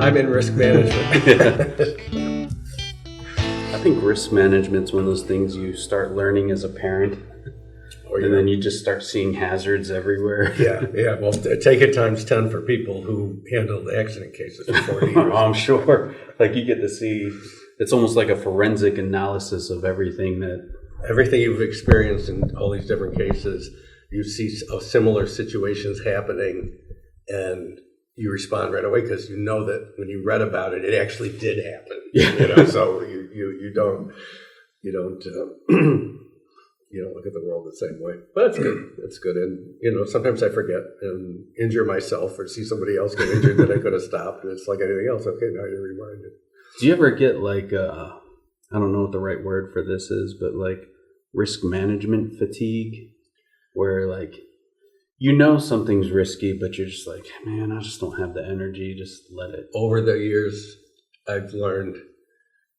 I'm in risk management. I think risk management's one of those things you start learning as a parent. And then you just start seeing hazards everywhere. Yeah. Well, take it times 10 for people who handled accident cases for 40 years. I'm sure. Like you get to see, it's almost like a forensic analysis of everything you've experienced in all these different cases. You see similar situations happening, and you respond right away because you know that when you read about it, it actually did happen. Yeah. So you don't look at the world the same way. But it's good. It's good. And, sometimes I forget and injure myself or see somebody else get injured that I could have stopped. And it's like anything else. Okay, now you're reminded. Do you ever get like, I don't know what the right word for this is, but like risk management fatigue, where like, something's risky, but you're just like, man, I just don't have the energy. Just let it. Over the years, I've learned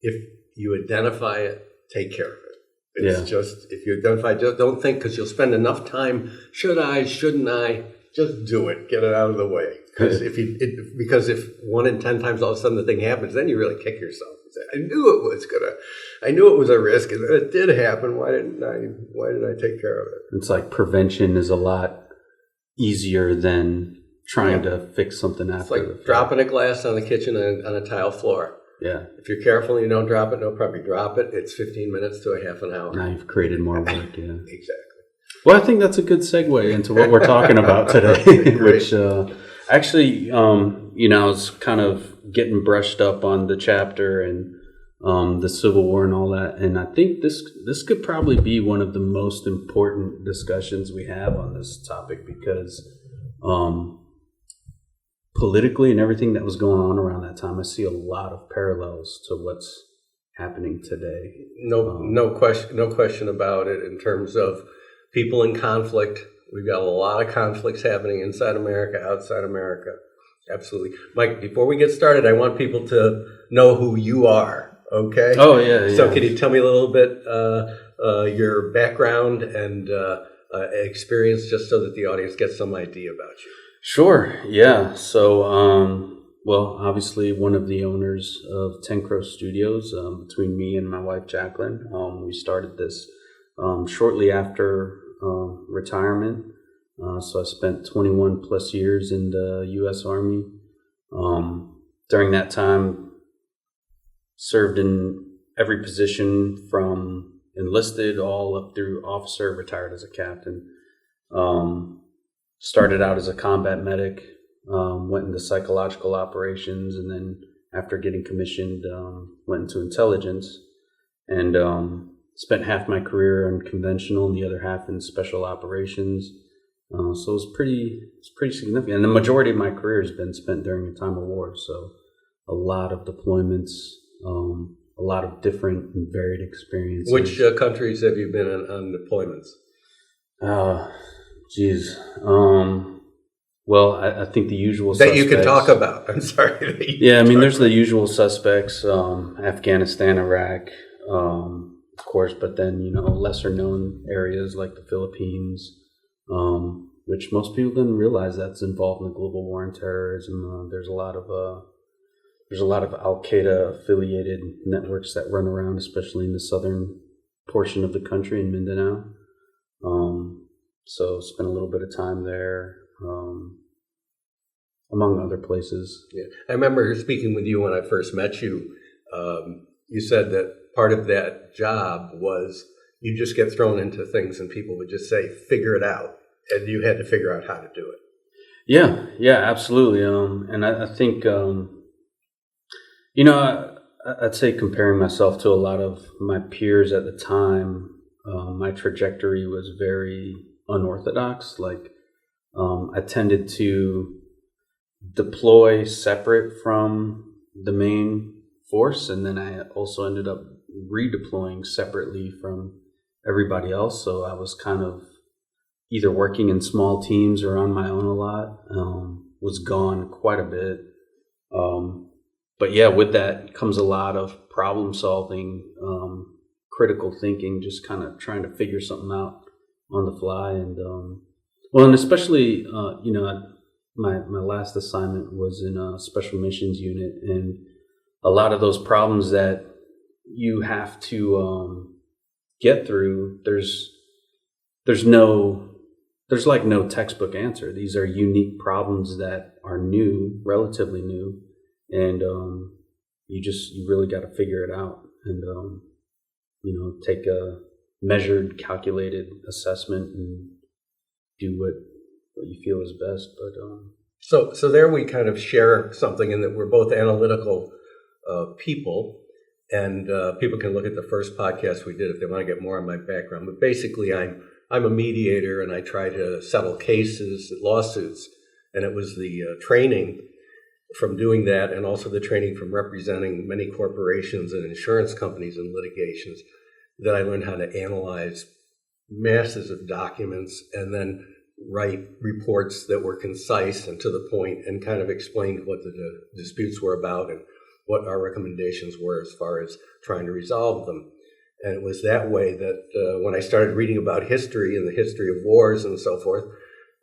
if you identify it, take care of it. It's just, if you identify, don't think, because you'll spend enough time, should I, shouldn't I, just do it, get it out of the way. Because if 1 in 10 times all of a sudden the thing happens, then you really kick yourself and say, I knew it was a risk, and it did happen. Why did I take care of it? It's like prevention is a lot easier than trying to fix something after. It's like dropping a glass on the kitchen on a tile floor. Yeah. If you're careful and you don't drop it, no problem. You drop it, it's 15 minutes to a half an hour. Now you've created more work, yeah. Exactly. Well, I think that's a good segue into what we're talking about today, which actually, I was kind of getting brushed up on the chapter and the Civil War and all that. And I think this could probably be one of the most important discussions we have on this topic because politically and everything that was going on around that time, I see a lot of parallels to what's happening today. No question about it. In terms of people in conflict, we've got a lot of conflicts happening inside America, outside America. Absolutely. Mike, before we get started, I want people to know who you are, okay? Oh, yeah. So can you tell me a little bit your background and experience, just so that the audience gets some idea about you? Sure. Yeah. So, obviously one of the owners of TENCROW Studios, between me and my wife, Jacqueline, we started this shortly after retirement. So I spent 21 plus years in the U.S. Army. During that time, served in every position from enlisted all up through officer, retired as a captain. Started out as a combat medic, went into psychological operations, and then after getting commissioned, went into intelligence, and spent half my career in conventional and the other half in special operations. So it was pretty significant. And the majority of my career has been spent during the time of war. So a lot of deployments, a lot of different and varied experiences. Which countries have you been on deployments? I think the usual suspects. That you can talk about. I'm sorry. There's the usual suspects, Afghanistan, Iraq, of course, but then, lesser known areas like the Philippines, which most people didn't realize that's involved in the global war on terrorism. There's a lot of Al-Qaeda affiliated networks that run around, especially in the southern portion of the country in Mindanao. So spent a little bit of time there, among other places. Yeah. I remember speaking with you when I first met you. You said that part of that job was you just get thrown into things and people would just say, figure it out. And you had to figure out how to do it. Yeah, absolutely. And I think, I'd say comparing myself to a lot of my peers at the time, my trajectory was very unorthodox. Like, I tended to deploy separate from the main force, and then I also ended up redeploying separately from everybody else. So I was kind of either working in small teams or on my own a lot, was gone quite a bit. But yeah, with that comes a lot of problem solving, critical thinking, just kind of trying to figure something out on the fly. And, and especially, my last assignment was in a special missions unit, and a lot of those problems that you have to get through, there's like no textbook answer. These are unique problems that are new, relatively new, and you really got to figure it out, and take a measured, calculated assessment and do what you feel is best. But so there we kind of share something in that we're both analytical people, and people can look at the first podcast we did if they want to get more on my background. But basically, I'm a mediator, and I try to settle cases, lawsuits, and it was the training from doing that, and also the training from representing many corporations and insurance companies in litigations, that I learned how to analyze masses of documents and then write reports that were concise and to the point, and kind of explained what the disputes were about and what our recommendations were as far as trying to resolve them. And it was that way that when I started reading about history and the history of wars and so forth,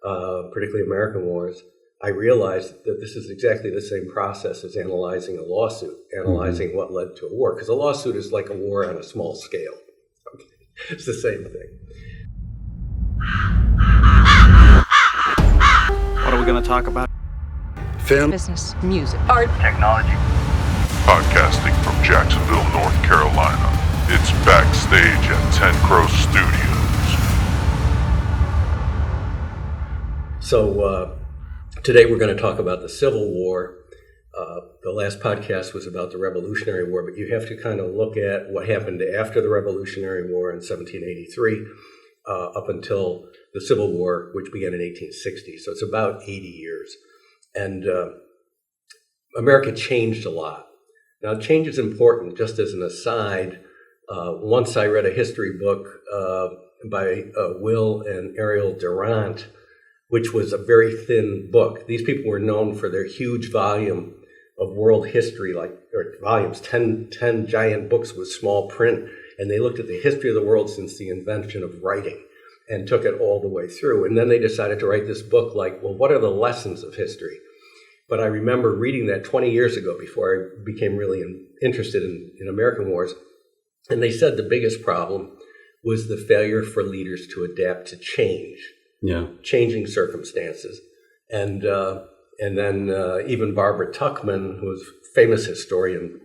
particularly American wars, I realized that this is exactly the same process as analyzing a lawsuit, analyzing what led to a war. Because a lawsuit is like a war on a small scale. Okay. It's the same thing. What are we going to talk about? Film, business, music, art, Technology. Podcasting from Jacksonville, North Carolina, it's Backstage at TENCROW Studios. So today we're going to talk about the Civil War. The last podcast was about the Revolutionary War, but you have to kind of look at what happened after the Revolutionary War in 1783 up until the Civil War, which began in 1860. So it's about 80 years. And America changed a lot. Now, change is important. Just as an aside, once I read a history book by Will and Ariel Durant, which was a very thin book. These people were known for their huge volume of world history, or volumes, 10 giant books with small print, and they looked at the history of the world since the invention of writing and took it all the way through. And then they decided to write this book like, well, what are the lessons of history? But I remember reading that 20 years ago before I became really interested in American wars, and they said the biggest problem was the failure for leaders to adapt to change. yeah, Changing circumstances. And then even Barbara Tuchman, who was a famous historian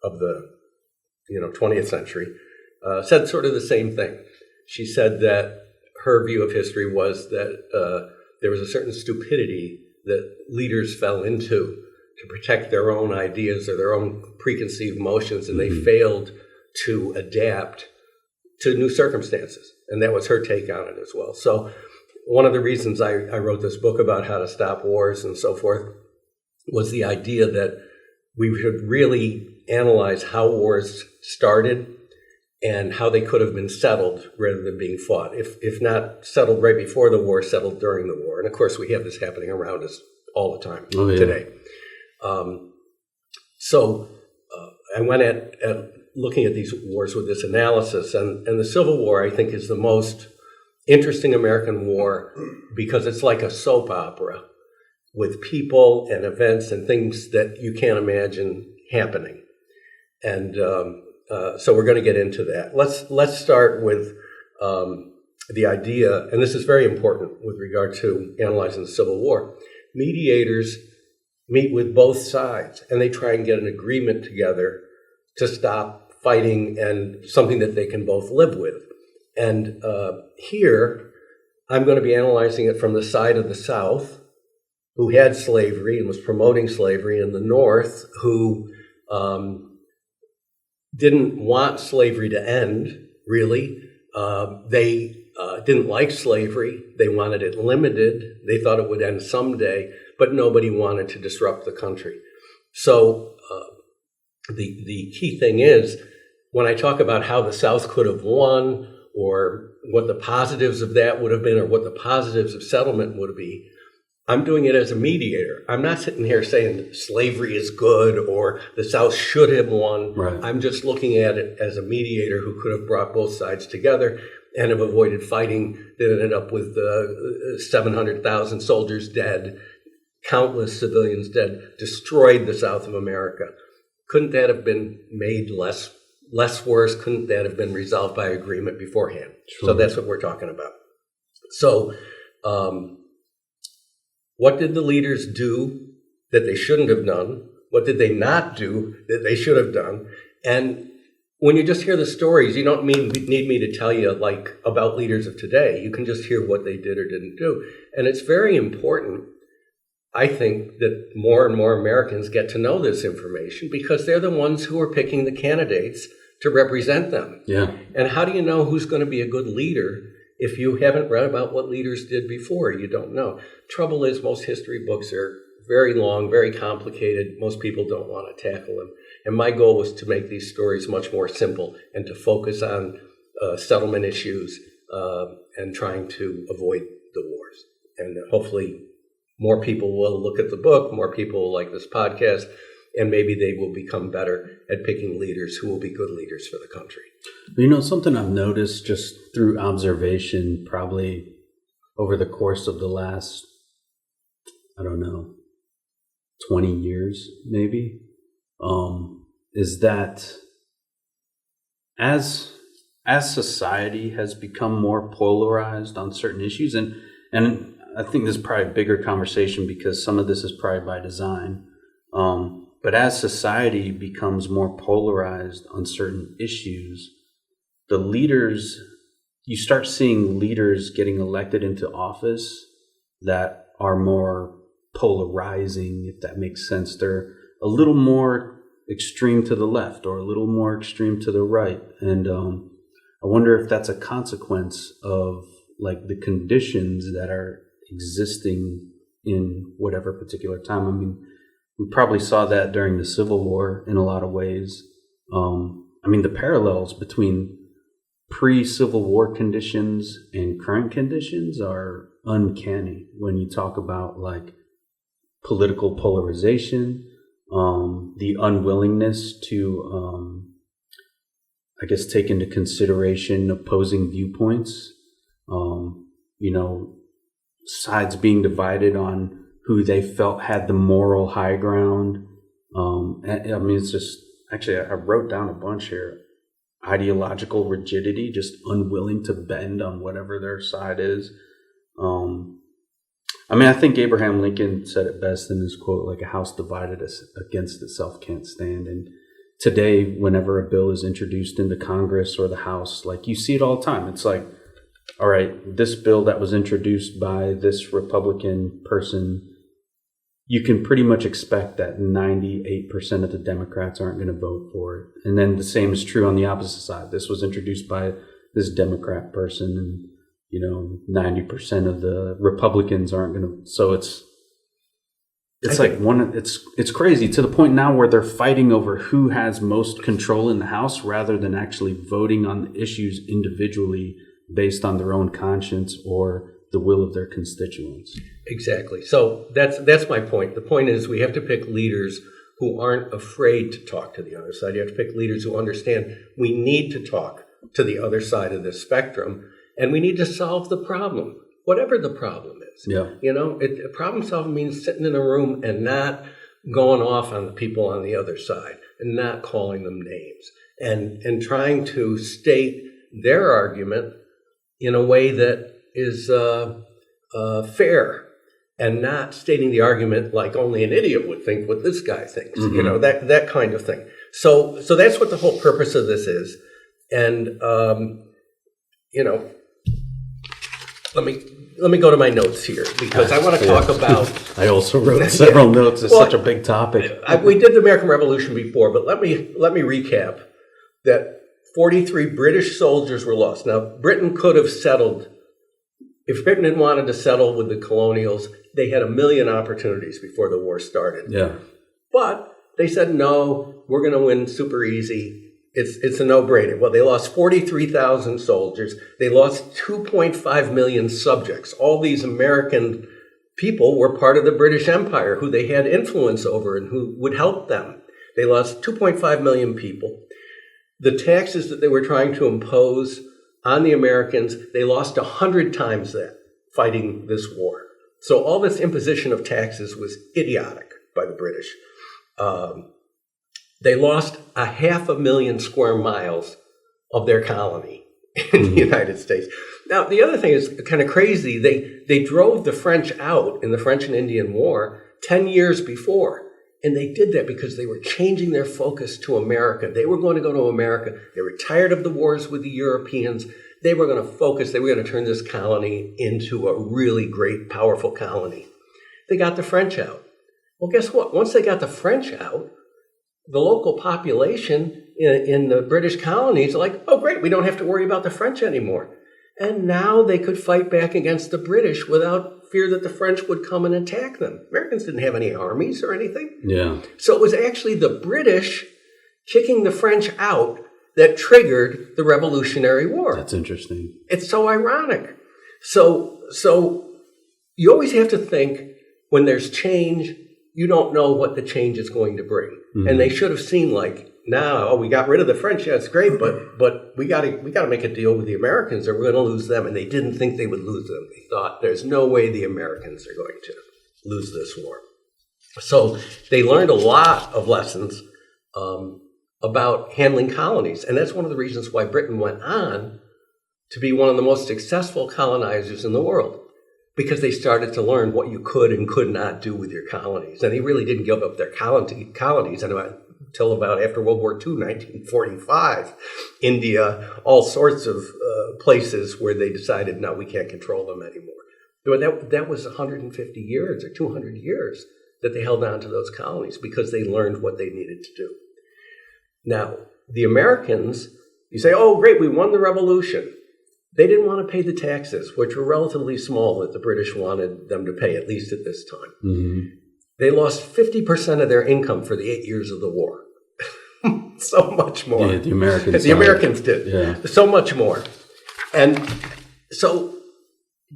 of the 20th century, said sort of the same thing. She said that her view of history was that there was a certain stupidity that leaders fell into to protect their own ideas or their own preconceived notions, and they failed to adapt to new circumstances. And that was her take on it as well. So one of the reasons I wrote this book about how to stop wars and so forth was the idea that we should really analyze how wars started and how they could have been settled rather than being fought. If not settled right before the war, settled during the war. And of course, we have this happening around us all the time today. So I went at looking at these wars with this analysis. And the Civil War, I think, is the most interesting American war because it's like a soap opera with people and events and things that you can't imagine happening. And so we're going to get into that. Let's start with the idea, and this is very important with regard to analyzing the Civil War. Mediators meet with both sides, and they try and get an agreement together to stop fighting and something that they can both live with. And here, I'm going to be analyzing it from the side of the South, who had slavery and was promoting slavery, and the North, who didn't want slavery to end, really. They didn't like slavery. They wanted it limited. They thought it would end someday, but nobody wanted to disrupt the country. So the key thing is, when I talk about how the South could have won, or what the positives of that would have been, or what the positives of settlement would be, I'm doing it as a mediator. I'm not sitting here saying slavery is good or the South should have won. Right. I'm just looking at it as a mediator who could have brought both sides together and have avoided fighting that ended up with 700,000 soldiers dead countless civilians dead, destroyed the South of America. Couldn't that have been made less worse? Couldn't that have been resolved by agreement beforehand? Sure. So that's what we're talking about. So what did the leaders do that they shouldn't have done? What did they not do that they should have done? And when you just hear the stories, you don't need me to tell you like about leaders of today. You can just hear what they did or didn't do. And it's very important, I think, that more and more Americans get to know this information because they're the ones who are picking the candidates to represent them. Yeah. And how do you know who's going to be a good leader if you haven't read about what leaders did before? You don't know. Trouble is, most history books are very long, very complicated. Most people don't want to tackle them. And my goal was to make these stories much more simple and to focus on settlement issues and trying to avoid the wars. And hopefully more people will look at the book, more people will like this podcast, and maybe they will become better at picking leaders who will be good leaders for the country. You know, something I've noticed just through observation, probably over the course of the last, 20 years, maybe, is that as society has become more polarized on certain issues, and I think this is probably a bigger conversation because some of this is probably by design, but as society becomes more polarized on certain issues, the leaders, you start seeing leaders getting elected into office that are more polarizing, if that makes sense. They're a little more extreme to the left or a little more extreme to the right. And I wonder if that's a consequence of like the conditions that are existing in whatever particular time. I mean, we probably saw that during the Civil War in a lot of ways. The parallels between pre-Civil War conditions and current conditions are uncanny when you talk about like political polarization, the unwillingness to, take into consideration opposing viewpoints, sides being divided on who they felt had the moral high ground. It's just, actually, I wrote down a bunch here. Ideological rigidity, just unwilling to bend on whatever their side is. I think Abraham Lincoln said it best in his quote, like a house divided against itself can't stand. And today, whenever a bill is introduced into Congress or the House, like you see it all the time. It's like, all right, this bill that was introduced by this Republican person, you can pretty much expect that 98% of the Democrats aren't going to vote for it. And then the same is true on the opposite side. This was introduced by this Democrat person, and 90% of the Republicans aren't going to. So it's crazy to the point now where they're fighting over who has most control in the House rather than actually voting on the issues individually based on their own conscience or the will of their constituents. Exactly. So that's my point. The point is we have to pick leaders who aren't afraid to talk to the other side. You have to pick leaders who understand we need to talk to the other side of this spectrum, and we need to solve the problem, whatever the problem is. Yeah. Problem solving means sitting in a room and not going off on the people on the other side and not calling them names and trying to state their argument in a way that is fair and not stating the argument like only an idiot would think what this guy thinks, mm-hmm. that kind of thing. So that's what the whole purpose of this is. And, let me go to my notes here because I want to talk about. I also wrote several notes. It's such a big topic. We did the American Revolution before, but let me recap that 43 British soldiers were lost. Now, Britain could have settled. If Britain had wanted to settle with the colonials, they had a million opportunities before the war started. Yeah. But they said, no, we're going to win super easy. It's a no-brainer. Well, they lost 43,000 soldiers. They lost 2.5 million subjects. All these American people were part of the British Empire who they had influence over and who would help them. They lost 2.5 million people. The taxes that they were trying to impose on the Americans, they lost 100 times that fighting this war. So all this imposition of taxes was idiotic by the British. They lost 500,000 square miles of their colony in the United States. Now, the other thing is kind of crazy. They drove the French out in the French and Indian War 10 years before. And they did that because they were changing their focus to America. They were going to go to America. They were tired of the wars with the Europeans. They were going to focus. They were going to turn this colony into a really great, powerful colony. They got the French out. Well, guess what? Once they got the French out, the local population in the British colonies are like, oh, great, we don't have to worry about the French anymore. And now they could fight back against the British without fear that the French would come and attack them. Americans didn't have any armies or anything. Yeah. So it was actually the British kicking the French out that triggered the Revolutionary War. That's interesting. It's so ironic. So you always have to think when there's change, you don't know what the change is going to bring. Mm-hmm. And they should have seen like, now, we got rid of the French. Yeah, it's great, but we got to make a deal with the Americans, or we're going to lose them. And they didn't think they would lose them. They thought there's no way the Americans are going to lose this war. So they learned a lot of lessons about handling colonies, and that's one of the reasons why Britain went on to be one of the most successful colonizers in the world, because they started to learn what you could and could not do with your colonies. And they really didn't give up their colonies until about after World War II, 1945. India, all sorts of places where they decided, no, we can't control them anymore. That was 150 years or 200 years that they held on to those colonies because they learned what they needed to do. Now, the Americans, you say, oh, great, we won the revolution. They didn't want to pay the taxes, which were relatively small that the British wanted them to pay, at least at this time. Mm-hmm. They lost 50% of their income for the 8 years of the war. So much more. Yeah, the Americans did. Yeah. So much more. And so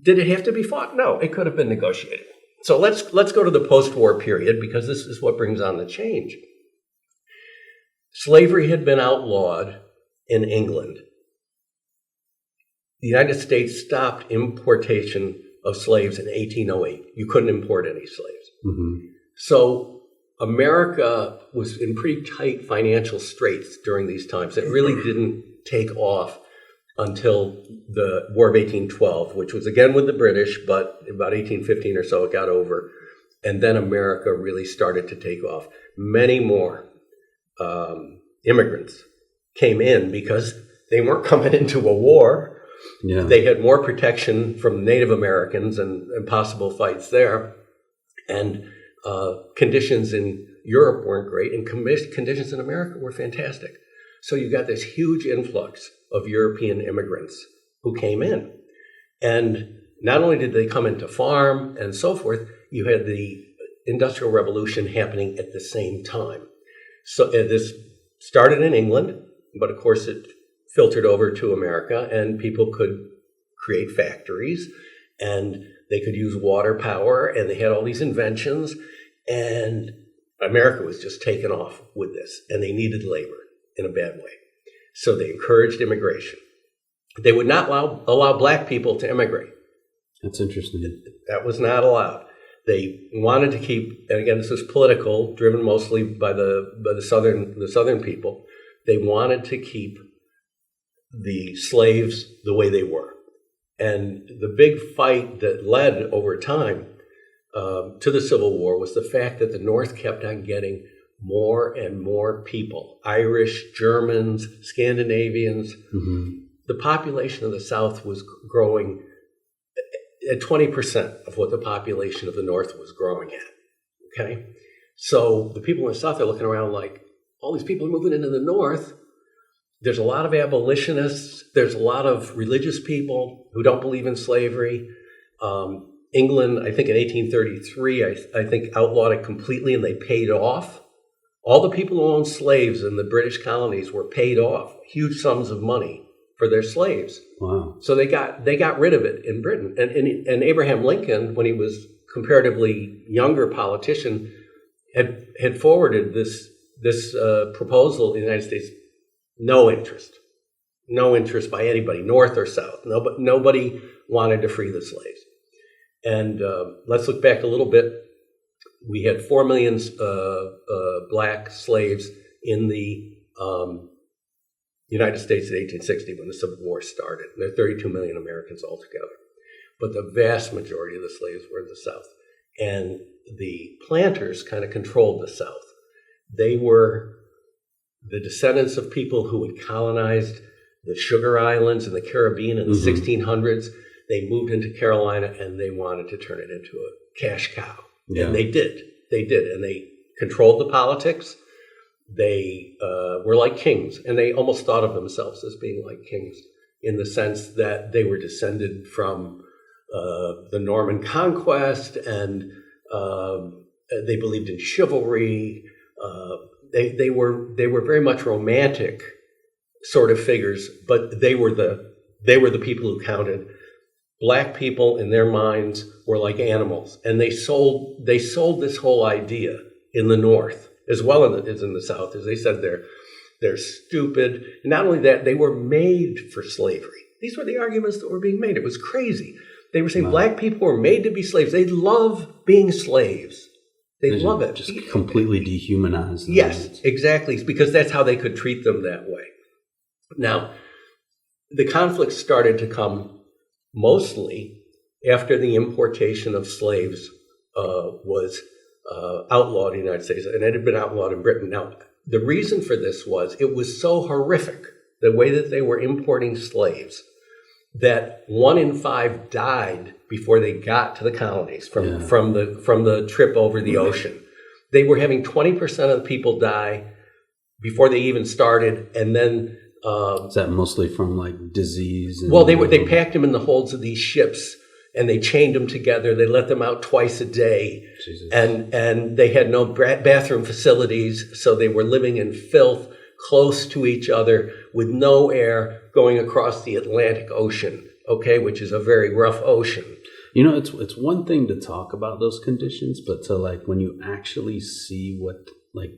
did it have to be fought? No, it could have been negotiated. So let's go to the post-war period, because this is what brings on the change. Slavery had been outlawed in England. The United States stopped importation of slaves in 1808. You couldn't import any slaves. Mm-hmm. So America was in pretty tight financial straits during these times. It really didn't take off until the War of 1812, which was again with the British, but about 1815 or so it got over. And then America really started to take off. Many more immigrants came in because they weren't coming into a war. Yeah. They had more protection from Native Americans and possible fights there. And conditions in Europe weren't great, and conditions in America were fantastic. So you got this huge influx of European immigrants who came in. And not only did they come in to farm and so forth, you had the Industrial Revolution happening at the same time. So this started in England, but of course it filtered over to America, and people could create factories, and they could use water power, and they had all these inventions, and America was just taken off with this, and they needed labor in a bad way. So they encouraged immigration. They would not allow black people to immigrate. That's interesting. That was not allowed. They wanted to keep, and again, this was political, driven mostly by the southern people. They wanted to keep the slaves the way they were. And the big fight that led over time to the Civil War was the fact that the North kept on getting more and more people, Irish, Germans, Scandinavians. Mm-hmm. The population of the South was growing at 20% of what the population of the North was growing at, okay? So the people in the South are looking around like, all these people are moving into the North. There's a lot of abolitionists. There's a lot of religious people who don't believe in slavery. England, I think in 1833, I think outlawed it completely, and they paid off. All the people who owned slaves in the British colonies were paid off huge sums of money for their slaves. Wow! So they got rid of it in Britain. And Abraham Lincoln, when he was comparatively younger politician, had forwarded this proposal in the United States. No interest by anybody, North or South. Nobody wanted to free the slaves. And let's look back a little bit. We had 4 million black slaves in the United States in 1860 when the Civil War started. And there are 32 million Americans altogether. But the vast majority of the slaves were in the South. And the planters kind of controlled the South. They were the descendants of people who had colonized the Sugar Islands and the Caribbean in the 1600s. They moved into Carolina and they wanted to turn it into a cash cow. Yeah. And they did. And they controlled the politics. They were like kings. And they almost thought of themselves as being like kings in the sense that they were descended from the Norman conquest, and they believed in chivalry. They were very much romantic sort of figures, but they were the people who counted. Black people in their minds were like animals, and they sold this whole idea in the North as well as in the South. As they said, they're stupid. And not only that, they were made for slavery. These were the arguments that were being made. It was crazy. They were saying black people were made to be slaves. They love being slaves. They love it. Just completely dehumanized them. Yes, exactly, because that's how they could treat them that way. Now, the conflict started to come mostly after the importation of slaves was outlawed in the United States, and it had been outlawed in Britain. Now, the reason for this was it was so horrific, the way that they were importing slaves, that 1 in 5 died before they got to the colonies from the trip over the ocean. They were having 20% of the people die before they even started, and then is that mostly from like disease? Well, they packed them in the holds of these ships, and they chained them together. They let them out twice a day, and they had no bathroom facilities, so they were living in filth, close to each other, with no air, going across the Atlantic Ocean, which is a very rough ocean. You know, it's one thing to talk about those conditions, but to like when you actually see what like.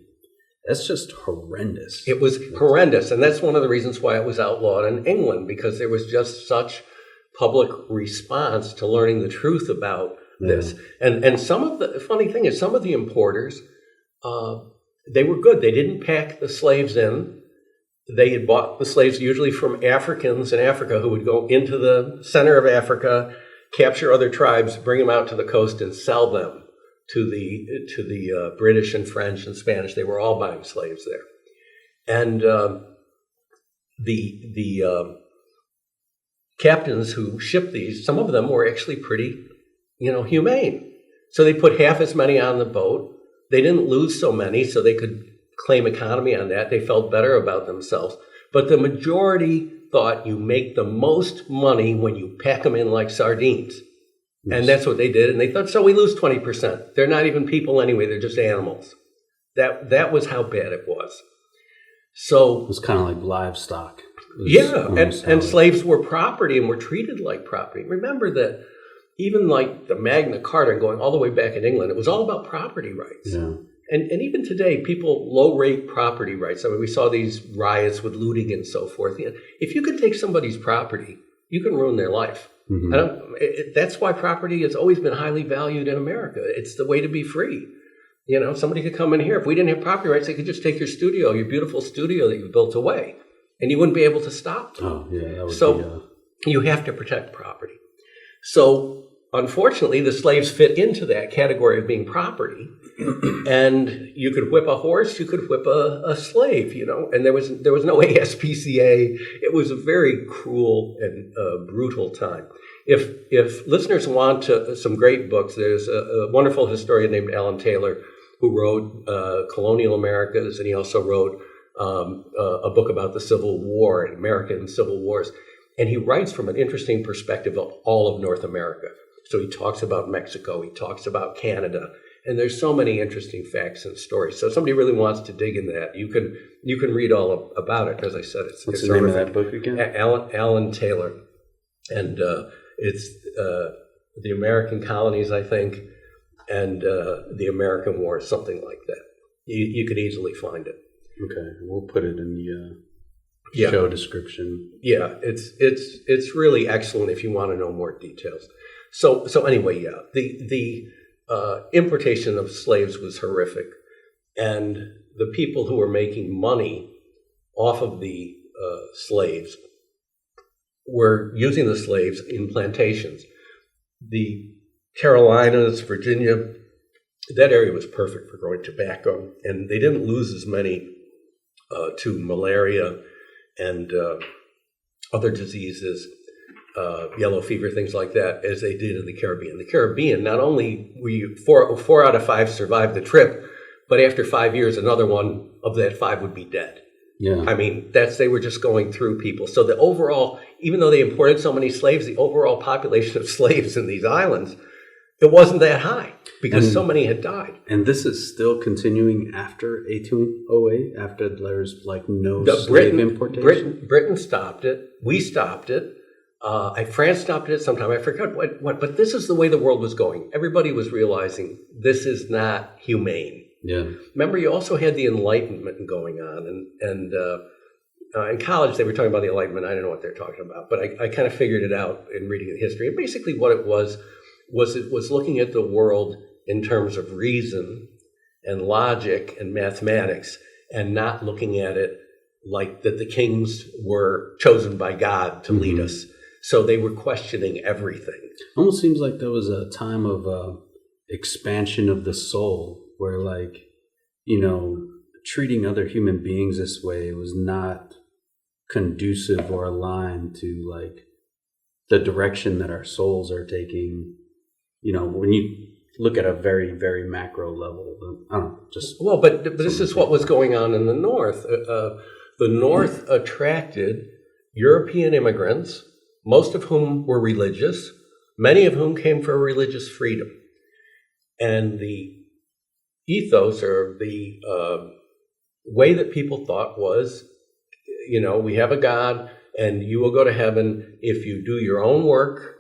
That's just horrendous. It was horrendous, and that's one of the reasons why it was outlawed in England, because there was just such public response to learning the truth about this. And some of the funny thing is, some of the importers, they were good. They didn't pack the slaves in. They had bought the slaves usually from Africans in Africa who would go into the center of Africa, capture other tribes, bring them out to the coast, and sell them to the British and French and Spanish. They were all buying slaves there. And the captains who shipped these, some of them were actually pretty, humane. So they put half as many on the boat. They didn't lose so many, so they could claim economy on that. They felt better about themselves. But the majority thought you make the most money when you pack them in like sardines. Yes. And that's what they did. And they thought, so we lose 20%. They're not even people anyway. They're just animals. That was how bad it was. So it was kind of like livestock. And slaves were property and were treated like property. Remember that even like the Magna Carta, going all the way back in England, it was all about property rights. Yeah. And even today, people low-rate property rights. I mean, we saw these riots with looting and so forth. If you can take somebody's property, you can ruin their life. Mm-hmm. And that's why property has always been highly valued in America. It's the way to be free. Somebody could come in here. If we didn't have property rights, they could just take your studio, your beautiful studio that you've built away, and you wouldn't be able to stop them. Oh, yeah. That would you have to protect property. So, unfortunately, the slaves fit into that category of being property. And you could whip a horse, you could whip a slave, and there was no ASPCA. It was a very cruel and brutal time. If listeners want some great books, there's a wonderful historian named Alan Taylor who wrote Colonial Americas, and he also wrote a book about the Civil War and American Civil Wars. And he writes from an interesting perspective of all of North America. So he talks about Mexico, he talks about Canada. And there's so many interesting facts and stories. So if somebody really wants to dig in that, you can read all about it. As I said, what's the name of that book again? Alan Taylor, and it's the American Colonies, I think, and the American War, something like that. You could easily find it. Okay, we'll put it in the show description. Yeah, it's really excellent if you want to know more details. So anyway, yeah, the importation of slaves was horrific, and the people who were making money off of the slaves were using the slaves in plantations. The Carolinas, Virginia, that area was perfect for growing tobacco, and they didn't lose as many to malaria and other diseases, yellow fever, things like that, as they did in the Caribbean. The Caribbean, not only were you four out of 5 survived the trip, but after 5 years, another one of that 5 would be dead. Yeah. I mean, they were just going through people. So the overall, even though they imported so many slaves, the overall population of slaves in these islands, it wasn't that high because so many had died. And this is still continuing after 1808, after there's like no slave importation? Britain stopped it. We stopped it. France stopped it sometime. I forgot what. But this is the way the world was going. Everybody was realizing this is not humane. Yeah. Remember, you also had the Enlightenment going on, and in college they were talking about the Enlightenment. I don't know what they're talking about, but I kind of figured it out in reading the history. And basically, what it was looking at the world in terms of reason and logic and mathematics, and not looking at it like that the kings were chosen by God to lead us. So they were questioning everything. Almost seems like there was a time of expansion of the soul, where like, treating other human beings this way was not conducive or aligned to like the direction that our souls are taking. When you look at a very, very macro level, I don't know, just... Well, but this is what was going on in the North. The North attracted European immigrants, most of whom were religious, many of whom came for religious freedom. And the ethos, or the way that people thought was, we have a God and you will go to heaven if you do your own work,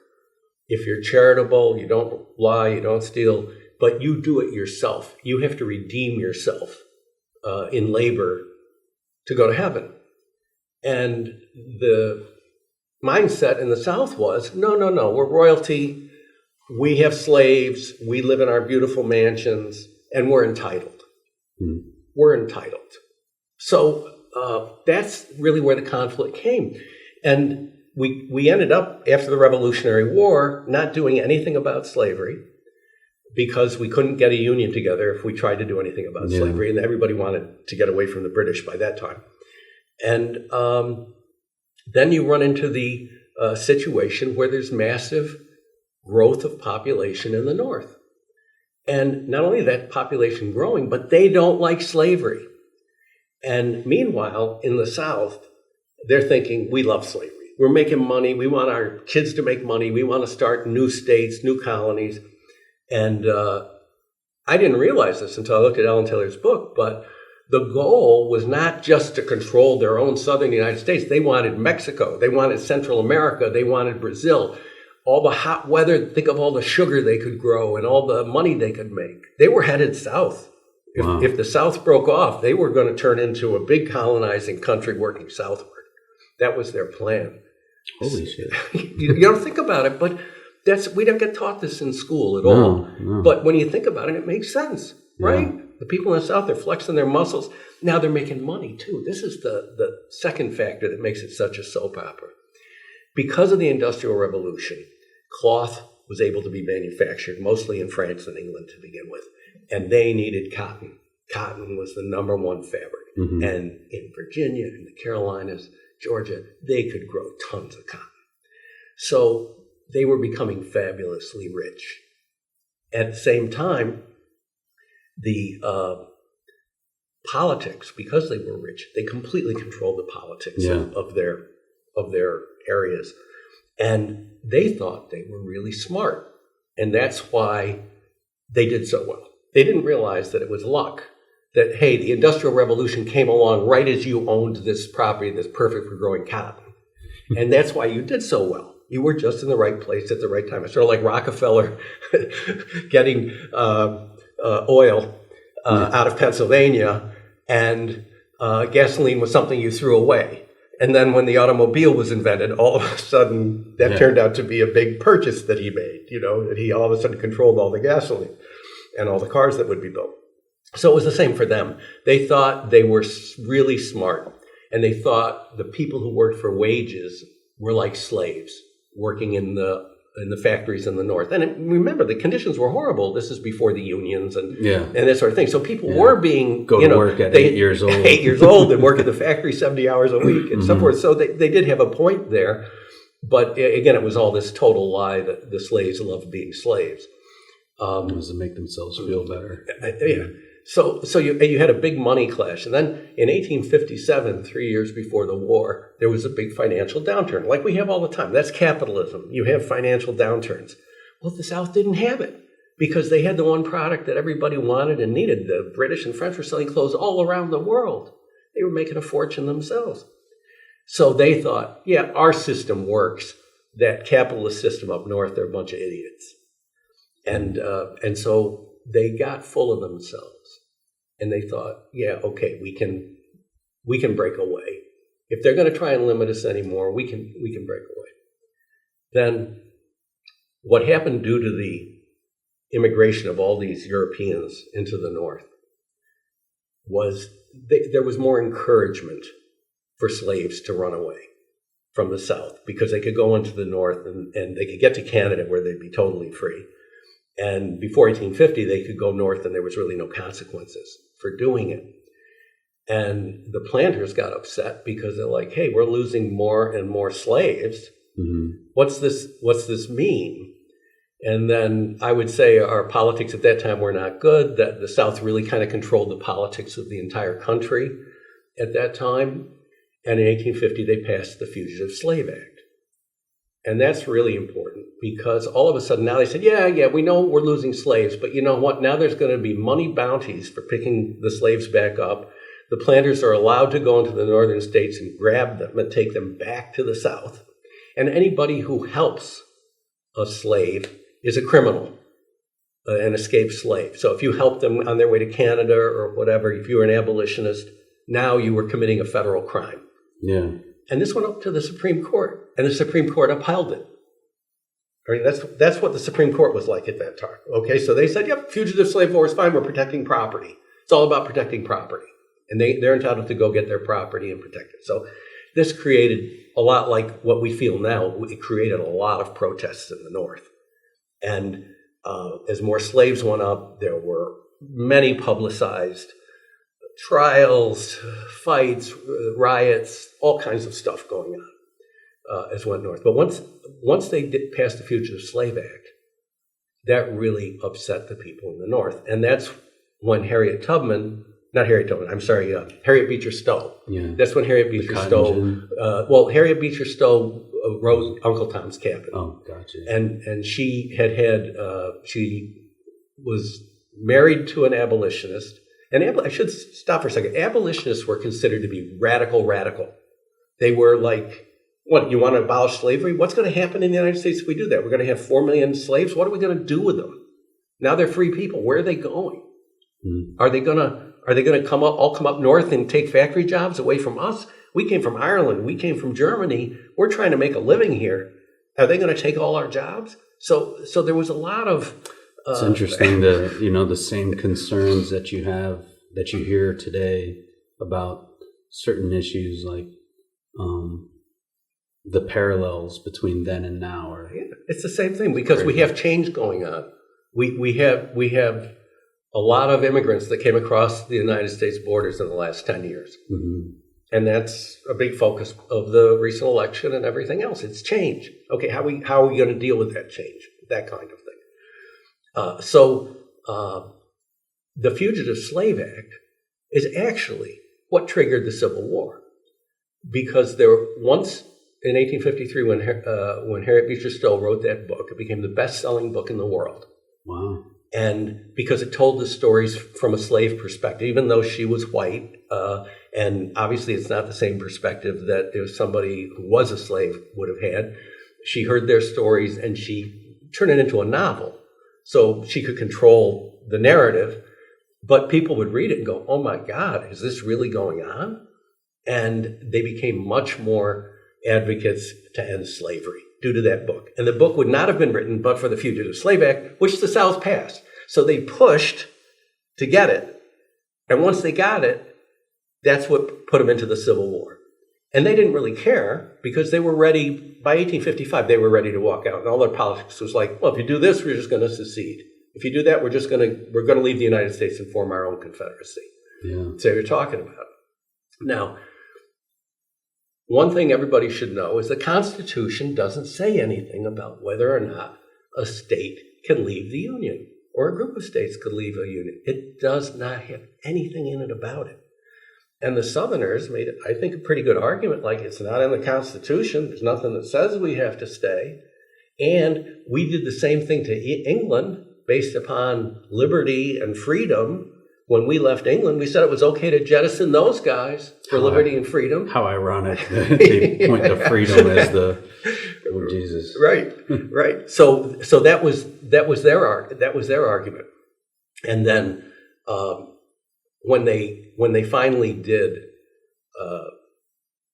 if you're charitable, you don't lie, you don't steal, but you do it yourself. You have to redeem yourself in labor to go to heaven. And the mindset in the South was, no, we're royalty, we have slaves, we live in our beautiful mansions, and we're entitled. We're entitled. So that's really where the conflict came. And we ended up, after the Revolutionary War, not doing anything about slavery, because we couldn't get a union together if we tried to do anything about slavery, and everybody wanted to get away from the British by that time. And then you run into the situation where there's massive growth of population in the North. And not only that population growing, but they don't like slavery. And meanwhile, in the South, they're thinking, we love slavery. We're making money. We want our kids to make money. We want to start new states, new colonies. And I didn't realize this until I looked at Ellen Taylor's book, but the goal was not just to control their own southern United States. They wanted Mexico. They wanted Central America. They wanted Brazil. All the hot weather, think of all the sugar they could grow and all the money they could make. They were headed south. If the South broke off, they were going to turn into a big colonizing country working southward. That was their plan. Holy shit. You don't think about it, but we don't get taught this in school at all. No. But when you think about it, it makes sense, right? Yeah. The people in the South, they're flexing their muscles. Now they're making money, too. This is the second factor that makes it such a soap opera. Because of the Industrial Revolution, cloth was able to be manufactured mostly in France and England to begin with, and they needed cotton. Cotton was the number one fabric. And in Virginia, in the Carolinas, Georgia, they could grow tons of cotton. So they were becoming fabulously rich. At the same time, the politics, because they were rich, they completely controlled the politics of their areas. And they thought they were really smart. And that's why they did so well. They didn't realize that it was luck. That, hey, the Industrial Revolution came along right as you owned this property that's perfect for growing cotton. And that's why you did so well. You were just in the right place at the right time. It's sort of like Rockefeller getting oil out of Pennsylvania, and gasoline was something you threw away. And then when the automobile was invented, all of a sudden that turned out to be a big purchase that he made, that he all of a sudden controlled all the gasoline and all the cars that would be built. So it was the same for them. They thought they were really smart, and they thought the people who worked for wages were like slaves working in the factories in the North. And remember, the conditions were horrible. This is before the unions and that sort of thing. So people were being go to work at 8 years old, 8 years old, and work at the factory 70 hours a week and so forth. So they did have a point there, but again, it was all this total lie that the slaves loved being slaves. It was to make themselves feel better. So you had a big money clash. And then in 1857, 3 years before the war, there was a big financial downturn, like we have all the time. That's capitalism. You have financial downturns. Well, the South didn't have it because they had the one product that everybody wanted and needed. The British and French were selling clothes all around the world. They were making a fortune themselves. So they thought, our system works. That capitalist system up north, they're a bunch of idiots. And so they got full of themselves. And they thought, we can break away. If they're going to try and limit us anymore, we can break away. Then what happened due to the immigration of all these Europeans into the North was there was more encouragement for slaves to run away from the South because they could go into the North and they could get to Canada where they'd be totally free. And before 1850, they could go north and there was really no consequences for doing it. And the planters got upset because they're like, hey, we're losing more and more slaves. Mm-hmm. What's this mean? And then I would say our politics at that time were not good, that the South really kind of controlled the politics of the entire country at that time. And in 1850, they passed the Fugitive Slave Act. And that's really important because all of a sudden now they said, we know we're losing slaves, but you know what? Now there's going to be money bounties for picking the slaves back up. The planters are allowed to go into the northern states and grab them and take them back to the South. And anybody who helps a slave is a criminal, an escaped slave. So if you help them on their way to Canada or whatever, if you were an abolitionist, now you were committing a federal crime. Yeah. And this went up to the Supreme Court, and the Supreme Court upheld it. I mean, that's what the Supreme Court was like at that time. Okay, so they said, fugitive slave law is fine. We're protecting property. It's all about protecting property. And they're entitled to go get their property and protect it. So this created a lot like what we feel now. It created a lot of protests in the North. And as more slaves went up, there were many publicized trials, fights, riots, all kinds of stuff going on as went north. But once they did pass the Fugitive Slave Act, that really upset the people in the North. And that's when Harriet Beecher Stowe. Yeah. That's when Harriet Beecher Stowe, Harriet Beecher Stowe wrote Uncle Tom's Cabin. Oh, gotcha. And she she was married to an abolitionist. And I should stop for a second. Abolitionists were considered to be radical. They were like, what, you want to abolish slavery? What's going to happen in the United States if we do that? We're going to have 4 million slaves. What are we going to do with them? Now they're free people. Where are they going? Mm. Are they going to come up north and take factory jobs away from us? We came from Ireland. We came from Germany. We're trying to make a living here. Are they going to take all our jobs? So there was a lot of... It's interesting the same concerns that you hear today about certain issues, like the parallels between then and now. It's the same thing because we have change going on. We have a lot of immigrants that came across the United States borders in the last 10 years. Mm-hmm. And that's a big focus of the recent election and everything else. It's change. Okay, how are we going to deal with that change? That kind of thing. The Fugitive Slave Act is actually what triggered the Civil War, because once in 1853 when Harriet Beecher Stowe wrote that book, it became the best-selling book in the world. Wow! And because it told the stories from a slave perspective, even though she was white, and obviously it's not the same perspective that if somebody who was a slave would have had. She heard their stories and she turned it into a novel. So she could control the narrative, but people would read it and go, oh my God, is this really going on? And they became much more advocates to end slavery due to that book. And the book would not have been written but for the Fugitive Slave Act, which the South passed. So they pushed to get it. And once they got it, that's what put them into the Civil War. And they didn't really care because they were ready, by 1855, they were ready to walk out. And all their politics was like, well, if you do this, we're just going to secede. If you do that, we're going to leave the United States and form our own confederacy. Yeah. So you're talking about. Now, one thing everybody should know is the Constitution doesn't say anything about whether or not a state can leave the Union or a group of states could leave a union. It does not have anything in it about it. And the Southerners made, I think, a pretty good argument, like it's not in the Constitution. There's nothing that says we have to stay. And we did the same thing to England based upon liberty and freedom. When we left England, we said it was okay to jettison those guys for liberty and freedom. How ironic they point to freedom as the Jesus. Right, right. So that was their argument. And then when they finally did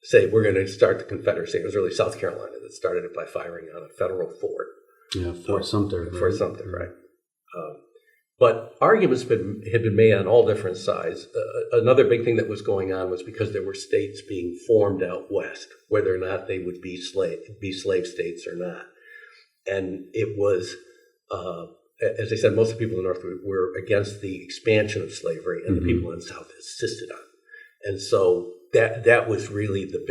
say we're going to start the Confederacy, it was really South Carolina that started it by firing on a federal fort. Yeah, Fort Sumter. Fort Sumter, right. But arguments had been made on all different sides. Another big thing that was going on was because there were states being formed out west, whether or not they would be slave states or not. And it was, as I said, most of the people in the North were against the expansion of slavery, and the people in the South insisted on it. And so that was really the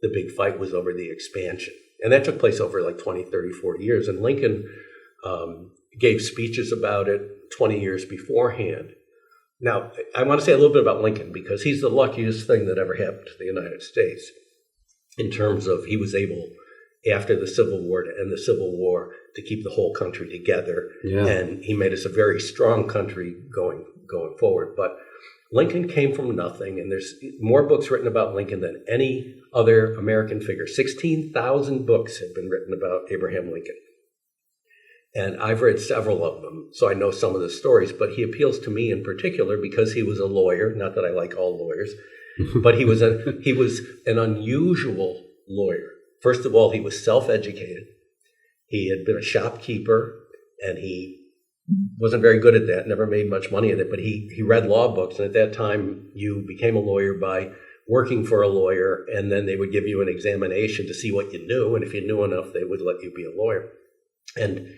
big fight was over the expansion. And that took place over like 20, 30, 40 years. And Lincoln gave speeches about it 20 years beforehand. Now, I want to say a little bit about Lincoln because he's the luckiest thing that ever happened to the United States in terms of he was able, after the Civil War, to end the Civil War, to keep the whole country together. Yeah. And he made us a very strong country going forward. But Lincoln came from nothing, and there's more books written about Lincoln than any other American figure. 16,000 books have been written about Abraham Lincoln. And I've read several of them, so I know some of the stories, but he appeals to me in particular because he was a lawyer. Not that I like all lawyers, but he was an unusual lawyer. First of all, he was self-educated. He had been a shopkeeper, and he wasn't very good at that, never made much money at it, but he read law books, and at that time, you became a lawyer by working for a lawyer, and then they would give you an examination to see what you knew, and if you knew enough, they would let you be a lawyer. And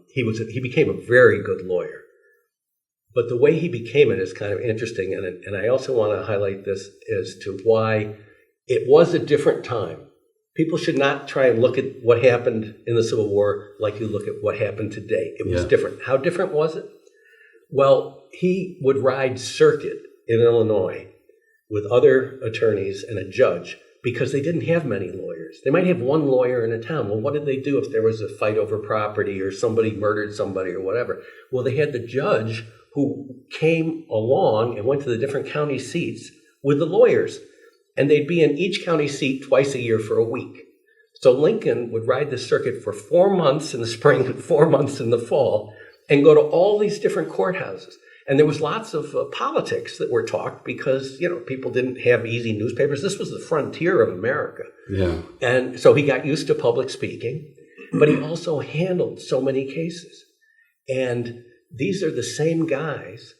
he became a very good lawyer. But the way he became it is kind of interesting, and I also want to highlight this as to why it was a different time. People should not try and look at what happened in the Civil War like you look at what happened today. It was different. How different was it? Well, he would ride circuit in Illinois with other attorneys and a judge because they didn't have many lawyers. They might have one lawyer in a town. Well, what did they do if there was a fight over property or somebody murdered somebody or whatever? Well, they had the judge who came along and went to the different county seats with the lawyers. And they'd be in each county seat twice a year for a week. So Lincoln would ride the circuit for 4 months in the spring and 4 months in the fall and go to all these different courthouses. And there was lots of politics that were talked because, people didn't have easy newspapers. This was the frontier of America. Yeah. And so he got used to public speaking, but he also handled so many cases. And these are the same guys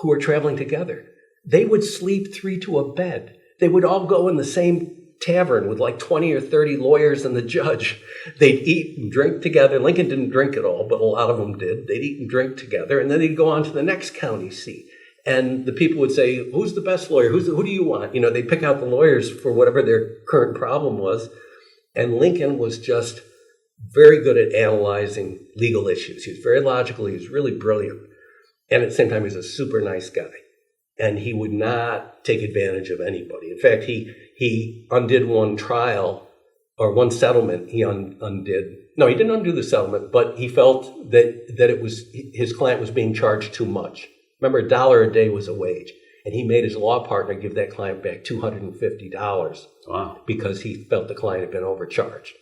who were traveling together. They would sleep 3 to a bed. They would all go in the same tavern with like 20 or 30 lawyers and the judge. They'd eat and drink together. Lincoln didn't drink at all, but a lot of them did. They'd eat and drink together, and then they'd go on to the next county seat. And the people would say, who's the best lawyer? Who do you want? They'd pick out the lawyers for whatever their current problem was. And Lincoln was just very good at analyzing legal issues. He was very logical. He was really brilliant. And at the same time, he was a super nice guy. And he would not take advantage of anybody. In fact, he undid one trial or one settlement. He undid. No, he didn't undo the settlement, but he felt that it was his client was being charged too much. Remember, $1 a day was a wage, and he made his law partner give that client back $250. Wow! Because he felt the client had been overcharged.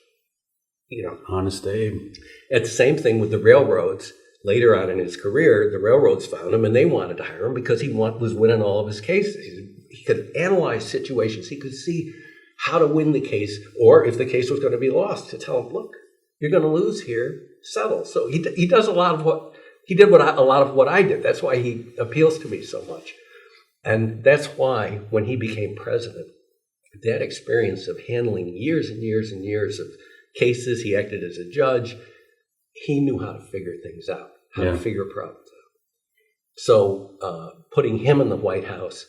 Honest Abe. It's the same thing with the railroads. Later on in his career, the railroads found him, and they wanted to hire him because he was winning all of his cases. could analyze situations. He could see how to win the case, or if the case was going to be lost, to tell him, look, you're going to lose here, settle. So he does a lot of what I did. That's why he appeals to me so much. And that's why when he became president, that experience of handling years and years and years of cases, he acted as a judge, he knew how to figure things out, how to figure problems out. So putting him in the White House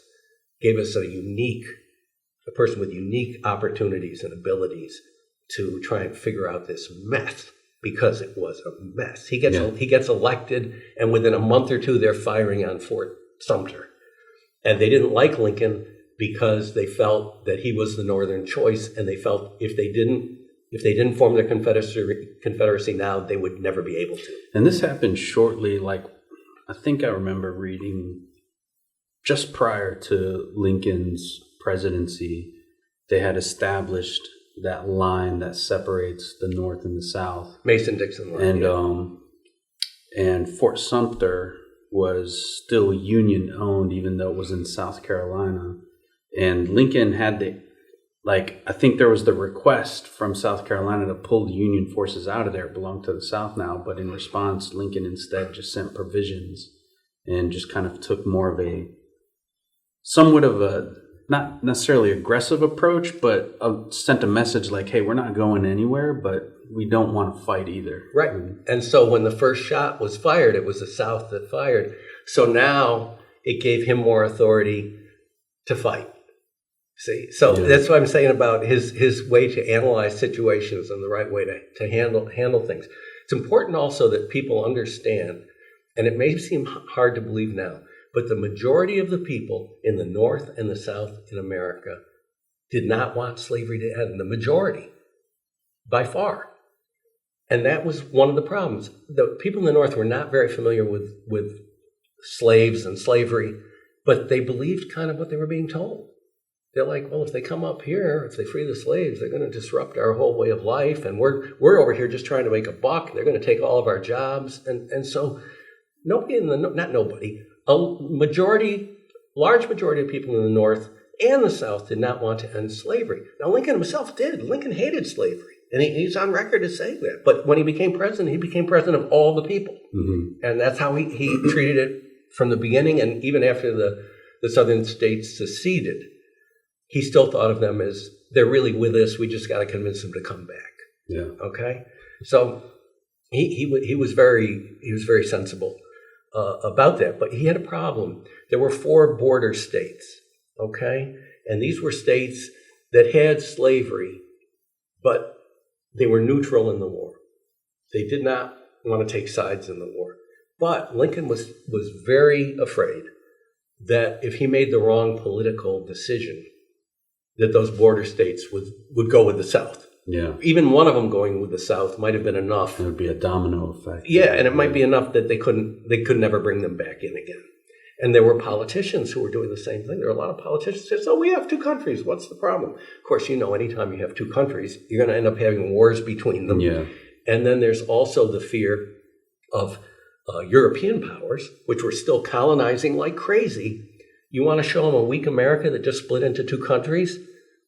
gave us a person with unique opportunities and abilities to try and figure out this mess, because it was a mess. He gets elected, and within a month or two, they're firing on Fort Sumter. And they didn't like Lincoln because they felt that he was the Northern choice, and they felt if they didn't form their Confederacy now, they would never be able to. And this happened shortly, I think I remember reading just prior to Lincoln's presidency, they had established that line that separates the North and the South. Mason-Dixon line. And Fort Sumter was still Union owned, even though it was in South Carolina. And Lincoln had I think there was the request from South Carolina to pull the Union forces out of there. It belonged to the South now. But in response, Lincoln instead just sent provisions and just kind of took more of somewhat of a, not necessarily aggressive approach, but sent a message like, hey, we're not going anywhere, but we don't want to fight either. Right. And so when the first shot was fired, it was the South that fired. So now it gave him more authority to fight. See? So that's what I'm saying about his way to analyze situations and the right way to handle things. It's important also that people understand, and it may seem hard to believe now, but the majority of the people in the North and the South in America did not want slavery to end. The majority, by far. And that was one of the problems. The people in the North were not very familiar with slaves and slavery, but they believed kind of what they were being told. They're like, well, if they come up here, if they free the slaves, they're going to disrupt our whole way of life, and we're over here just trying to make a buck. They're going to take all of our jobs, and so nobody not nobody, a large majority of people in the North and the South did not want to end slavery. Now, Lincoln himself did. Lincoln hated slavery, and he's on record as saying that. But when he became president of all the people, and that's how he treated it from the beginning, and even after the Southern states seceded. He still thought of them as, they're really with us. We just got to convince them to come back. Yeah. Okay. So he was very sensible about that, but he had a problem. There were 4 border states. Okay, and these were states that had slavery, but they were neutral in the war. They did not want to take sides in the war. But Lincoln was very afraid that if he made the wrong political decision, that those border states would go with the South. Yeah. Even one of them going with the South might have been enough. It would be a domino effect. Yeah, and it might be enough that they could never bring them back in again. And there were politicians who were doing the same thing. There were a lot of politicians who said, so we have 2 countries. What's the problem? Of course, anytime you have 2 countries, you're going to end up having wars between them. Yeah. And then there's also the fear of European powers, which were still colonizing like crazy. You want to show them a weak America that just split into 2 countries?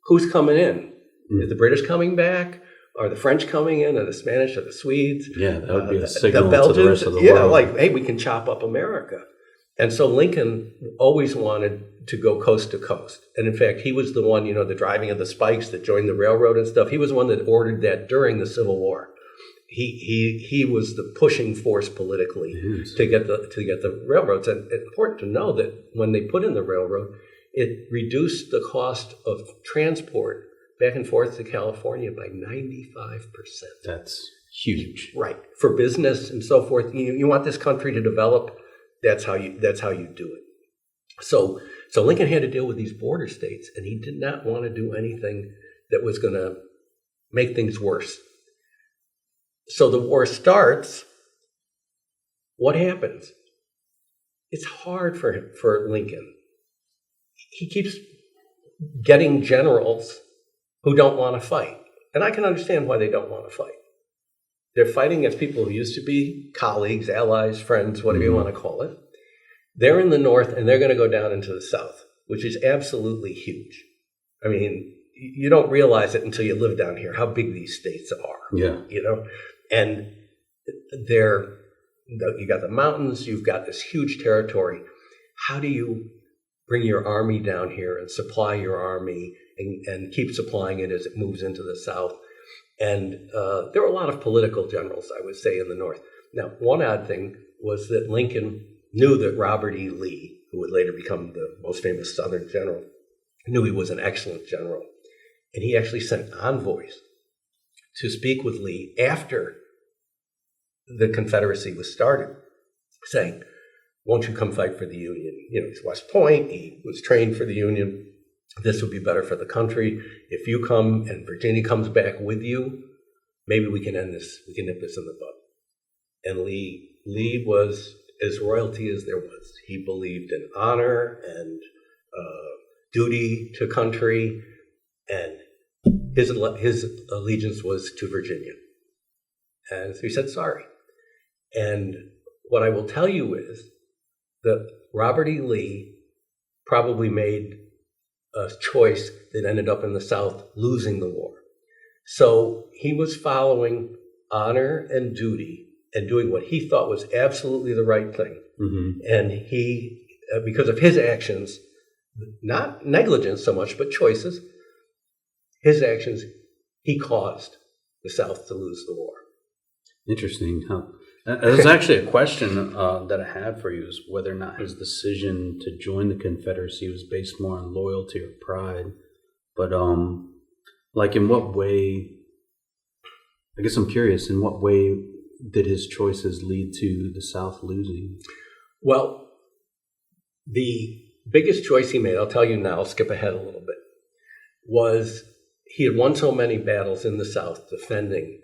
Who's coming in? Is the British coming back? Are the French coming in? Are the Spanish? Are the Swedes? Yeah, that would be a signal the Belgians, to the rest of the world. Like, hey, we can chop up America. And so Lincoln always wanted to go coast to coast. And in fact, he was the one, the driving of the spikes that joined the railroad and stuff. He was the one that ordered that during the Civil War. He was the pushing force politically to get the railroads. And it's important to know that when they put in the railroad, it reduced the cost of transport back and forth to California by 95%. That's huge. Right. For business and so forth. You want this country to develop, that's how you do it. So Lincoln had to deal with these border states, and he did not want to do anything that was going to make things worse. So the war starts. What happens? It's hard for Lincoln. He keeps getting generals who don't want to fight. And I can understand why they don't want to fight. They're fighting against people who used to be colleagues, allies, friends, whatever you want to call it. They're in the North, and they're going to go down into the South which is absolutely huge. I mean, you don't realize it until you live down here, how big these states are. Yeah. And you got the mountains, you've got this huge territory. How do you bring your army down here and supply your army and keep supplying it as it moves into the South? And there were a lot of political generals, I would say, in the North. Now, one odd thing was that Lincoln knew that Robert E. Lee, who would later become the most famous Southern general, knew he was an excellent general. And he actually sent envoys to speak with Lee after the Confederacy was started, saying, won't you come fight for the Union? He's West Point, he was trained for the Union. This would be better for the country. If you come and Virginia comes back with you, maybe we can end this, we can nip this in the bud. And Lee was as royalty as there was. He believed in honor and duty to country, and his allegiance was to Virginia. And so he said, sorry. And what I will tell you is that Robert E. Lee probably made a choice that ended up in the South losing the war. So he was following honor and duty and doing what he thought was absolutely the right thing. Mm-hmm. And he, because of his actions, not negligence so much, but choices, his actions, he caused the South to lose the war. Interesting. There's actually a question that I had for you, is whether or not his decision to join the Confederacy was based more on loyalty or pride. But like, in what way, I guess I'm curious, in what way did his choices lead to the South losing? Well, the biggest choice he made, I'll tell you now, I'll skip ahead a little bit, was he had won so many battles in the South defending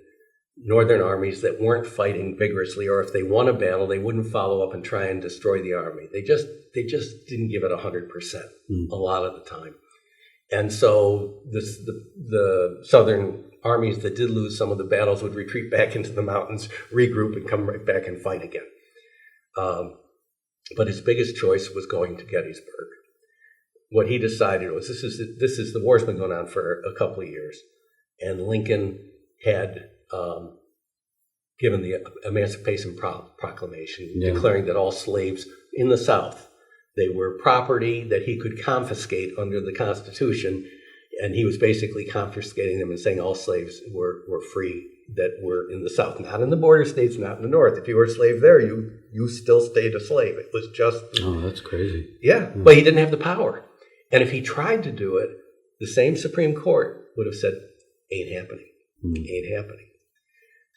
Northern armies that weren't fighting vigorously, or if they won a battle, they wouldn't follow up and try and destroy the army. They just didn't give it 100% a lot of the time. And so the Southern armies that did lose some of the battles would retreat back into the mountains, regroup, and come right back and fight again. But his biggest choice was going to Gettysburg. What he decided was, this is the war's been going on for a couple of years, and Lincoln had given the Emancipation Proclamation, declaring that all slaves in the South, they were property that he could confiscate under the Constitution, and he was basically confiscating them and saying all slaves were free that were in the South, not in the border states, not in the North. If you were a slave there, you still stayed a slave. It was just... Oh, that's crazy. Yeah, but he didn't have the power. And if he tried to do it, the same Supreme Court would have said, ain't happening, ain't happening.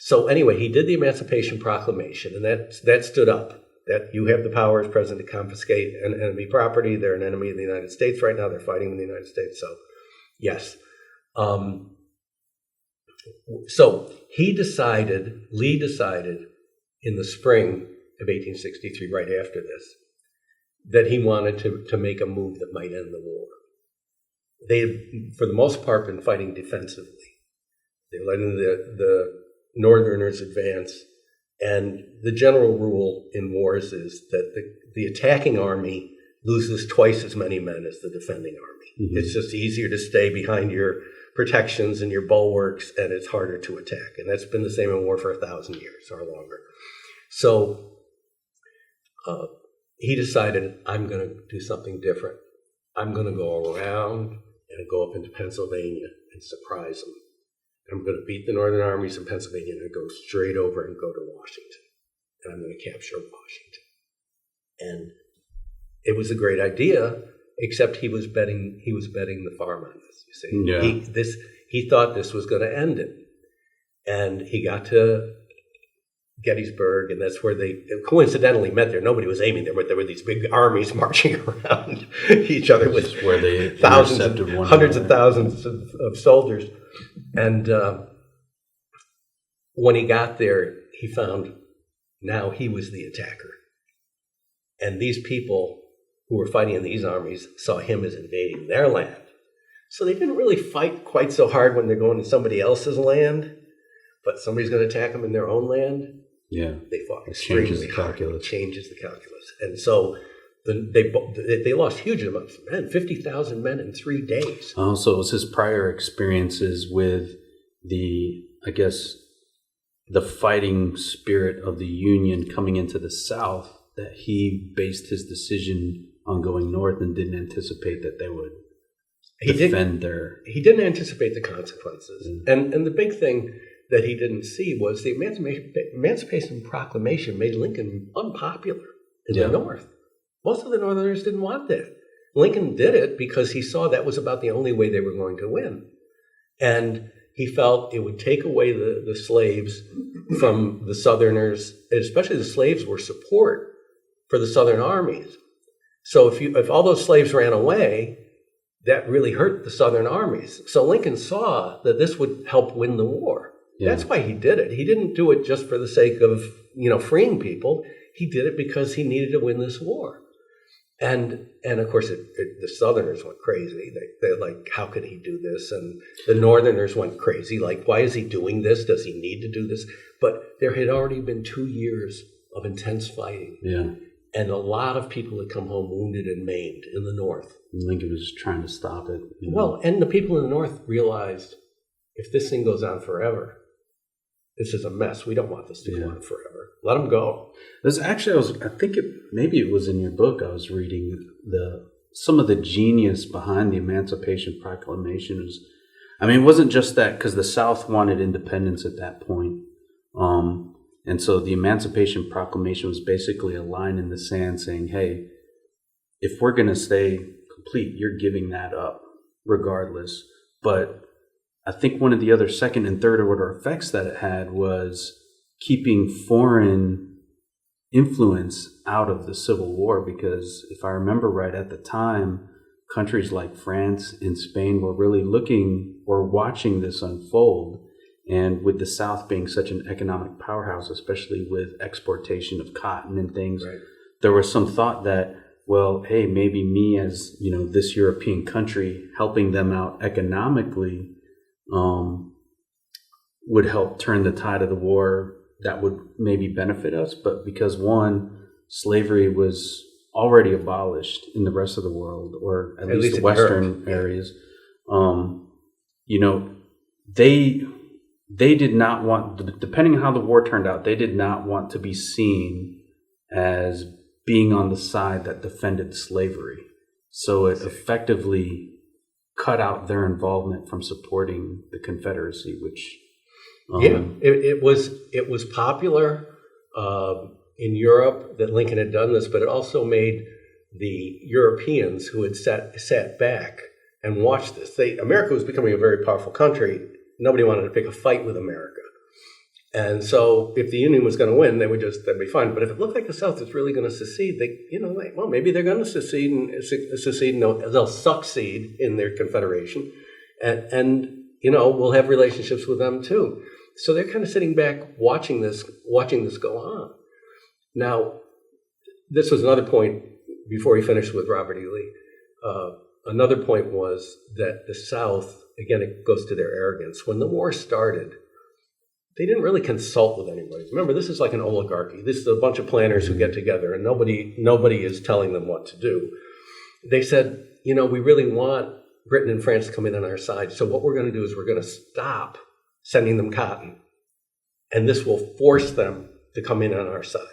So anyway, he did the Emancipation Proclamation, and that stood up, that you have the power as president to confiscate an enemy property. They're an enemy of the United States right now. They're fighting in the United States. So, yes. So Lee decided in the spring of 1863, right after this, that he wanted to make a move that might end the war. They had, for the most part, been fighting defensively. They let in the Northerners advance, and the general rule in wars is that the attacking army loses twice as many men as the defending army. Mm-hmm. It's just easier to stay behind your protections and your bulwarks, and it's harder to attack. And that's been the same in war for 1,000 years or longer. So he decided, I'm going to do something different. I'm going to go around and go up into Pennsylvania and surprise them. I'm going to beat the Northern armies in Pennsylvania and go straight over and go to Washington. And I'm going to capture Washington. And it was a great idea, except he was betting the farm on this. You see, yeah. He thought this was going to end it, and he got to Gettysburg, and that's where they coincidentally met there. Nobody was aiming there, but there were these big armies marching around each other with where they hundreds of thousands of soldiers. And when he got there, he found now he was the attacker. And these people who were fighting in these armies saw him as invading their land. So they didn't really fight quite so hard when they're going to somebody else's land, but somebody's going to attack them in their own land. Yeah, they fought extremely hard. It changes the calculus. And so They lost huge amounts of men, 50,000 men in 3 days. Oh, so it was his prior experiences with the fighting spirit of the Union coming into the South that he based his decision on going north and didn't anticipate that they would defend their... He didn't anticipate the consequences. And the big thing that he didn't see was the Emancipation Proclamation made Lincoln unpopular in the North. Most of the Northerners didn't want that. Lincoln did it because he saw that was about the only way they were going to win. And he felt it would take away the slaves from the Southerners, and especially the slaves were support for the Southern armies. So if all those slaves ran away, that really hurt the Southern armies. So Lincoln saw that this would help win the war. Yeah. That's why he did it. He didn't do it just for the sake of, freeing people. He did it because he needed to win this war. And of course, the Southerners went crazy. They're like, how could he do this? And the Northerners went crazy. Like, why is he doing this? Does he need to do this? But there had already been 2 years of intense fighting. Yeah. And a lot of people had come home wounded and maimed in the North. Lincoln was trying to stop it. Well, and the people in the North realized, if this thing goes on forever, this is a mess. We don't want this to go on forever. Let them go. There's actually, maybe it was in your book. I was reading some of the genius behind the Emancipation Proclamation. It wasn't just that because the South wanted independence at that point. And so the Emancipation Proclamation was basically a line in the sand saying, hey, if we're going to stay complete, you're giving that up regardless. But I think one of the other second and third order effects that it had was keeping foreign influence out of the Civil War, because if I remember right, at the time, countries like France and Spain were really looking or watching this unfold. And with the South being such an economic powerhouse, especially with exportation of cotton and things, right, there was some thought that, well, hey, maybe me as, this European country helping them out economically would help turn the tide of the war. That would maybe benefit us. But because one, slavery was already abolished in the rest of the world, or at least the Western areas, they did not want, depending on how the war turned out, they did not want to be seen as being on the side that defended slavery. So it effectively cut out their involvement from supporting the Confederacy, which... It was popular in Europe that Lincoln had done this, but it also made the Europeans who had sat back and watched this. America was becoming a very powerful country. Nobody wanted to pick a fight with America. And so if the Union was going to win, that'd be fine. But if it looked like the South is really going to secede, maybe they're going to secede and they'll succeed in their Confederation. And we'll have relationships with them too. So they're kind of sitting back watching this go on. Now, this was another point before he finished with Robert E. Lee. Another point was that the South, again, it goes to their arrogance. When the war started, they didn't really consult with anybody. Remember, this is like an oligarchy. This is a bunch of planners who get together, and nobody is telling them what to do. They said, we really want Britain and France to come in on our side. So what we're going to do is we're going to stop sending them cotton, and this will force them to come in on our side.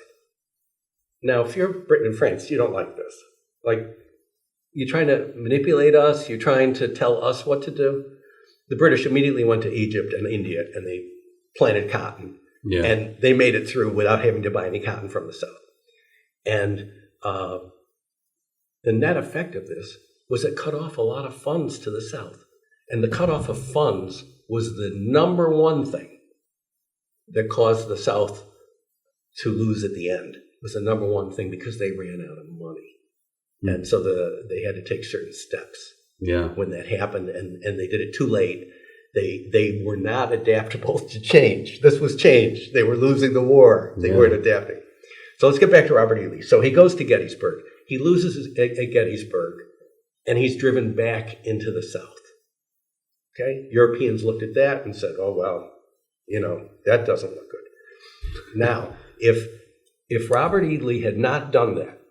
Now, if you're Britain and France, you don't like this. Like, you're trying to manipulate us. You're trying to tell us what to do. The British immediately went to Egypt and India, and they planted cotton. Yeah. And they made it through without having to buy any cotton from the South. And the net effect of this was it cut off a lot of funds to the South. And the cutoff of funds was the number one thing that caused the South to lose at the end. It was the number one thing because they ran out of money. Mm. And so they had to take certain steps when that happened, and they did it too late. They were not adaptable to change. This was change. They were losing the war. They weren't adapting. So let's get back to Robert E. Lee. So he goes to Gettysburg. He loses at Gettysburg, and he's driven back into the South. Okay? Europeans looked at that and said, oh, well, that doesn't look good. Now, if Robert E. Lee had not done that,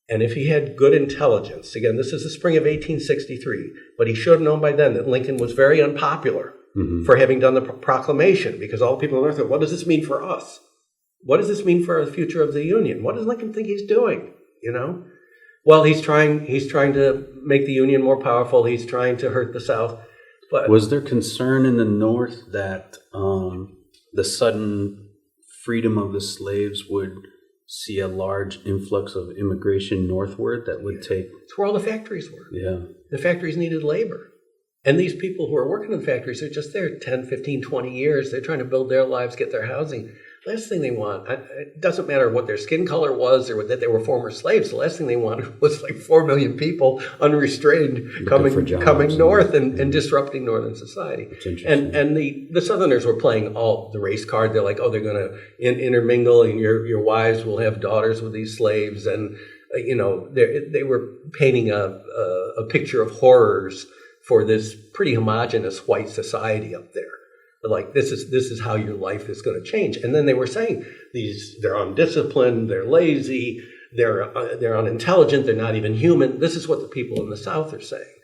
And if he had good intelligence, again, this is the spring of 1863, but he should have known by then that Lincoln was very unpopular for having done the proclamation, because all the people on Earth said, what does this mean for us? What does this mean for the future of the Union? What does Lincoln think he's doing? Well, he's trying to make the Union more powerful. He's trying to hurt the South. But was there concern in the North that the sudden freedom of the slaves would see a large influx of immigration northward that would take... It's where all the factories were. Yeah. The factories needed labor. And these people who are working in the factories, they're just there 10, 15, 20 years. They're trying to build their lives, get their housing. Last thing they want, it doesn't matter what their skin color was or that they were former slaves. The last thing they wanted was like 4 million people unrestrained coming north and disrupting northern society. And the Southerners were playing all the race card. They're like, oh, they're going to intermingle, and your wives will have daughters with these slaves. And, they were painting a picture of horrors for this pretty homogenous white society up there. Like, this is how your life is going to change. And then they were saying they're undisciplined, they're lazy, they're unintelligent, they're not even human. This is what the people in the South are saying.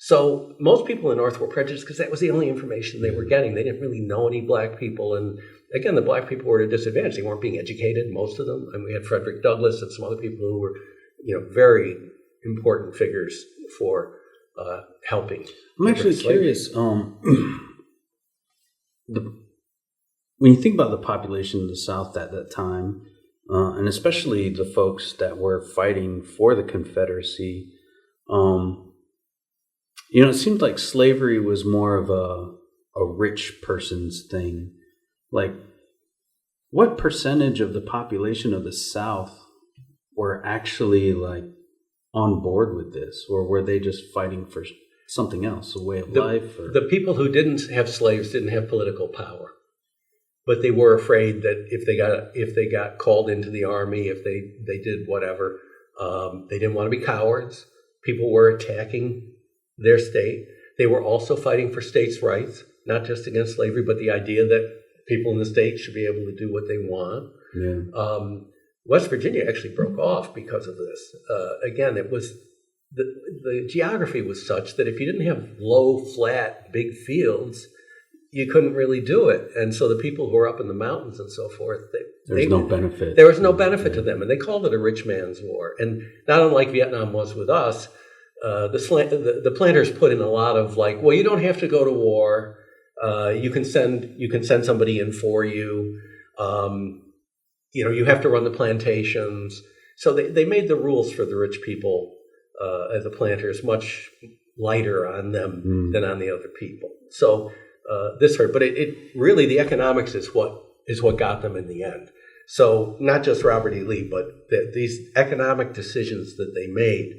So most people in the North were prejudiced because that was the only information they were getting. They didn't really know any black people. And again, the black people were at a disadvantage. They weren't being educated, most of them. And we had Frederick Douglass and some other people who were, very important figures for helping. I'm actually curious. When you think about the population of the South at that time, and especially the folks that were fighting for the Confederacy, it seemed like slavery was more of a rich person's thing. Like, what percentage of the population of the South were actually like on board with this, or were they just fighting for something else, a way of life? Or... The people who didn't have slaves didn't have political power, but they were afraid that if they got called into the army, if they did whatever, they didn't want to be cowards. People were attacking their state. They were also fighting for states' rights, not just against slavery, but the idea that people in the state should be able to do what they want. Yeah. West Virginia actually broke off because of this. Again, it was the geography was such that if you didn't have low, flat, big fields, you couldn't really do it. And so the people who were up in the mountains and so forth, there was no benefit. There was no benefit to them, and they called it a rich man's war. And not unlike Vietnam was with us, the planters put in a lot of like, well, you don't have to go to war. You can send somebody in for you. You have to run the plantations. So they made the rules for the rich people as the planters much lighter on them than on the other people. So this hurt, but it really, the economics is what got them in the end. So not just Robert E. Lee, but these economic decisions that they made,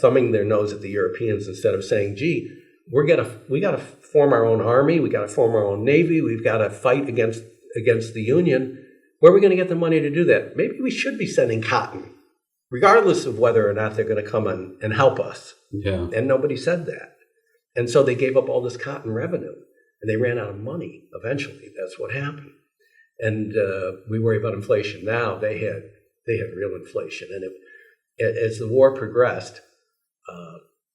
thumbing their nose at the Europeans instead of saying, gee, we got to form our own army, we got to form our own navy, we've got to fight against the Union. Where are we going to get the money to do that? Maybe we should be sending cotton, regardless of whether or not they're going to come and help us. Yeah. And nobody said that. And so they gave up all this cotton revenue, and they ran out of money eventually. That's what happened. And we worry about inflation now. They had real inflation. And as the war progressed,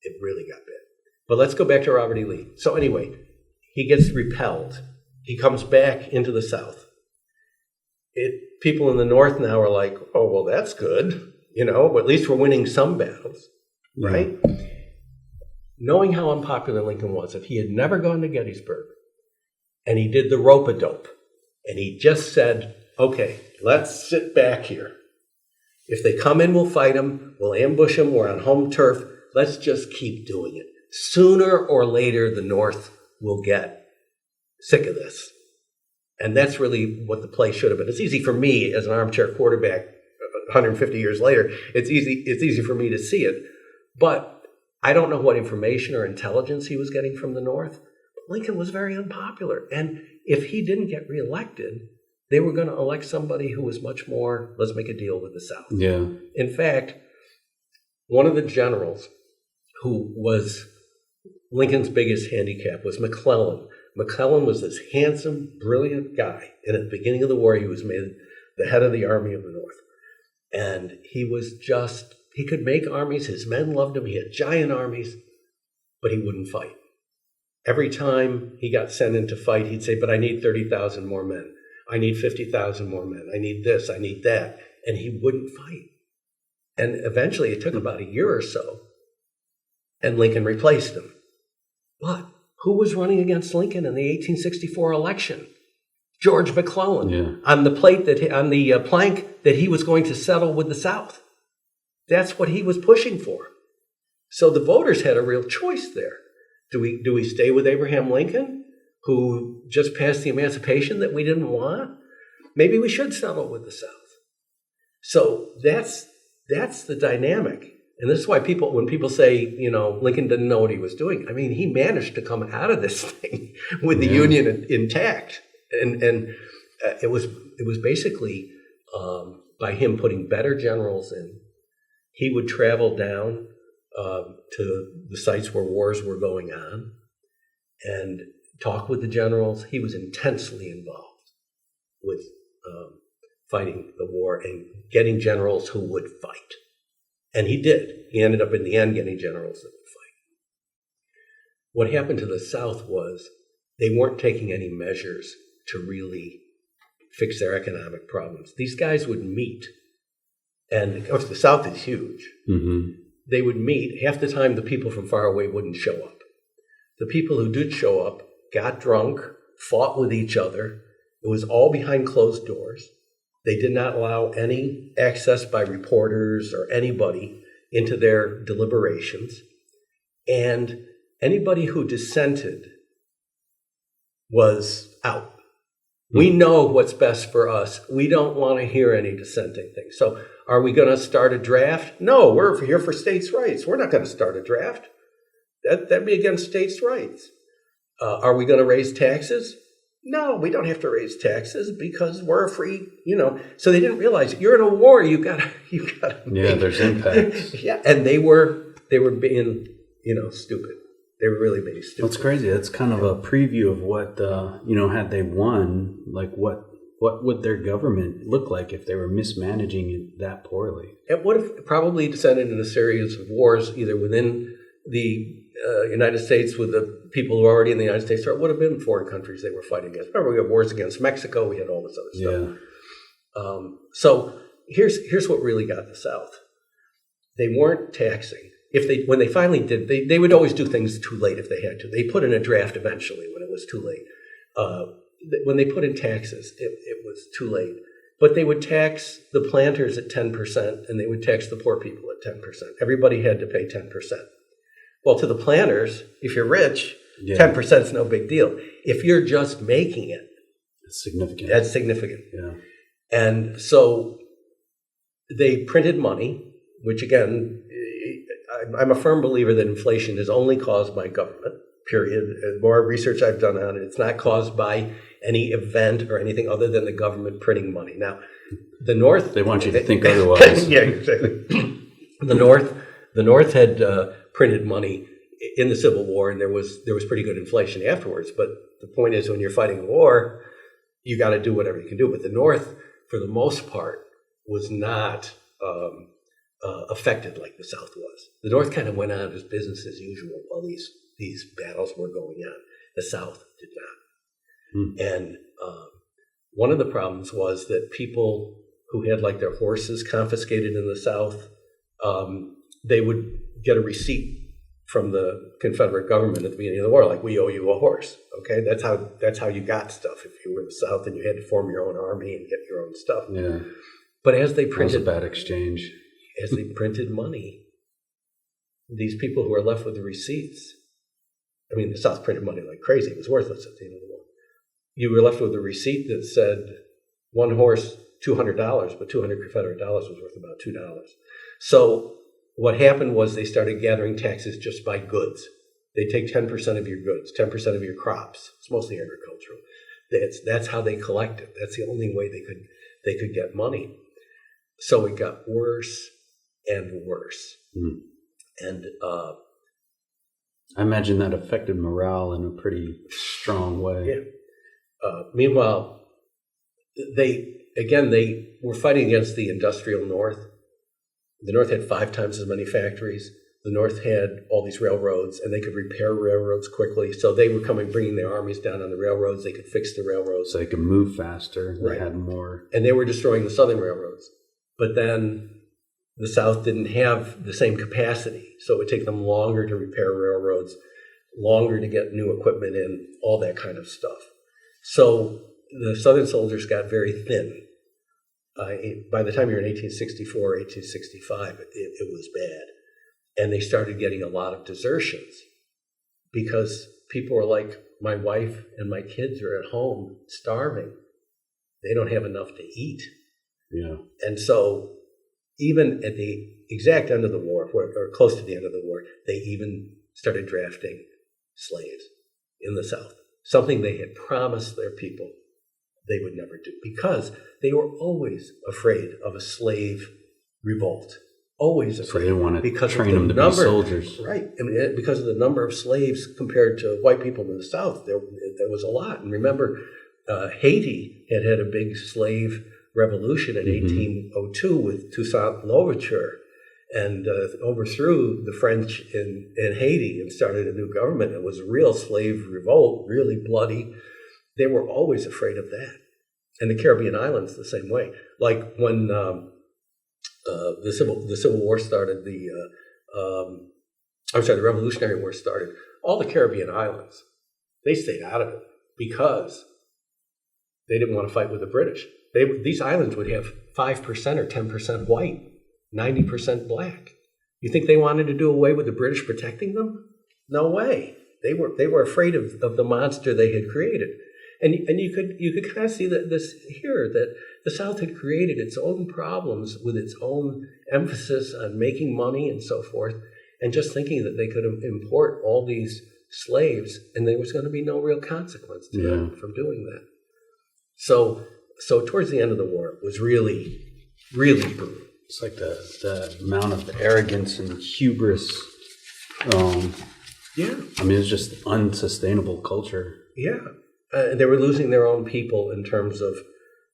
it really got bad. But let's go back to Robert E. Lee. So anyway, he gets repelled. He comes back into the South. People in the North now are like, oh, well, that's good. At least we're winning some battles, right? Yeah. Knowing how unpopular Lincoln was, if he had never gone to Gettysburg and he did the rope-a-dope and he just said, okay, let's sit back here. If they come in, we'll fight them. We'll ambush them. We're on home turf. Let's just keep doing it. Sooner or later, the North will get sick of this. And that's really what the play should have been. It's easy for me as an armchair quarterback 150 years later. It's easy for me to see it. But I don't know what information or intelligence he was getting from the North. But Lincoln was very unpopular. And if he didn't get reelected, they were going to elect somebody who was much more, let's make a deal with the South. Yeah. In fact, one of the generals who was Lincoln's biggest handicap was McClellan. McClellan was this handsome, brilliant guy. And at the beginning of the war, he was made the head of the Army of the North. And he was just He could make armies. His men loved him. He had giant armies, but he wouldn't fight. Every time he got sent in to fight, he'd say, but I need 30,000 more men. I need 50,000 more men. I need this. I need that. And he wouldn't fight. And eventually, it took about a year or so, and Lincoln replaced him. But who was running against Lincoln in the 1864 election? George McClellan, on the plank that he was going to settle with the South. That's what he was pushing for. So the voters had a real choice there. Do we stay with Abraham Lincoln, who just passed the emancipation that we didn't want? Maybe we should settle with the South. So that's the dynamic. And this is why when people say, Lincoln didn't know what he was doing, I mean, he managed to come out of this thing with the Union intact. And it was basically by him putting better generals in. He would travel down to the sites where wars were going on and talk with the generals. He was intensely involved with fighting the war and getting generals who would fight. And he did. He ended up in the end getting generals that would fight. What happened to the South was they weren't taking any measures to really fix their economic problems. These guys would meet, and of course the South is huge. Mm-hmm. They would meet. Half the time the people from far away wouldn't show up. The people who did show up got drunk, fought with each other. It was all behind closed doors. They did not allow any access by reporters or anybody into their deliberations. And anybody who dissented was out. We know what's best for us. We don't want to hear any dissenting things. So are we going to start a draft? No, we're here for states' rights. We're not going to start a draft. That'd be against states' rights. Are we going to raise taxes? No, we don't have to raise taxes because we're a free, So they didn't realize you're in a war. You gotta. Yeah, there's impact. Yeah, and they were being, stupid. They were really being stupid. That's crazy. That's kind of a preview of what, had they won, like what would their government look like if they were mismanaging it that poorly? It would have probably descended in a series of wars, either within the United States with the people who are already in the United States, or it would have been foreign countries they were fighting against. Remember, we had wars against Mexico. We had all this other stuff. Yeah. So here's what really got the South. They weren't taxing. When they finally did, they would always do things too late if they had to. They put in a draft eventually when it was too late. When they put in taxes, it was too late. But they would tax the planters at 10%, and they would tax the poor people at 10%. Everybody had to pay 10%. Well, to the planters, if you're rich, 10% is no big deal. If you're just making it, it's significant. That's significant. Yeah. And so they printed money, which again, I'm a firm believer that inflation is only caused by government, period. The more research I've done on it, it's not caused by any event or anything other than the government printing money. Now, the North... They want you to think otherwise. Yeah, exactly. The North had printed money in the Civil War, and there was pretty good inflation afterwards. But the point is, when you're fighting a war, you got to do whatever you can do. But the North, for the most part, was not affected like the South was. The North kind of went on as business as usual while these battles were going on. The South did not. And one of the problems was that people who had like their horses confiscated in the South, they would get a receipt from the Confederate government at the beginning of the war, like, we owe you a horse. Okay, that's how you got stuff. If you were in the South and you had to form your own army and get your own stuff. Yeah. But as they printed, that was a bad exchange. As they printed money, these people who were left with the receipts, I mean, the South printed money like crazy. It was worthless at the end of the war. You were left with a receipt that said one horse, $200, but $200 Confederate dollars was worth about $2. So what happened was they started gathering taxes just by goods. They take 10% of your goods, 10% of your crops. It's mostly agricultural. That's how they collected. That's the only way they could get money. So it got worse and worse. And I imagine that affected morale in a pretty strong way. Yeah. Meanwhile, they were fighting against the industrial North, The North had 5 times as many factories. The North had all these railroads, and they could repair railroads quickly. So they were bringing their armies down on the railroads. They could fix the railroads. So they could move faster. Right. They had more. And they were destroying the Southern railroads. But then the South didn't have the same capacity. So it would take them longer to repair railroads, longer to get new equipment in, all that kind of stuff. So the Southern soldiers got very thin. By the time you're in 1864, 1865, it was bad. And they started getting a lot of desertions because people were like, my wife and my kids are at home starving. They don't have enough to eat. Yeah. And so even at the exact end of the war, or close to the end of the war, they even started drafting slaves in the South, something they had promised their people they would never do, because they were always afraid of a slave revolt. Always afraid. So they didn't want to because train them to be soldiers. Right. I mean, because of the number of slaves compared to white people in the South, there was a lot. And remember, Haiti had a big slave revolution in 1802 with Toussaint Louverture, and overthrew the French in Haiti and started a new government. It was a real slave revolt, really bloody. They were always afraid of that. And the Caribbean islands the same way. Like when the Civil War started, the Revolutionary War started, all the Caribbean islands, they stayed out of it because they didn't want to fight with the British. These islands would have 5% or 10% white, 90% black. You think they wanted to do away with the British protecting them? No way. They were afraid of the monster they had created. And you could kind of see this here, that the South had created its own problems with its own emphasis on making money and so forth, and just thinking that they could import all these slaves and there was going to be no real consequence to them from doing that. So towards the end of the war, it was really, really brutal. It's like the amount of arrogance and hubris. I mean, it's just unsustainable culture. Yeah. They were losing their own people in terms of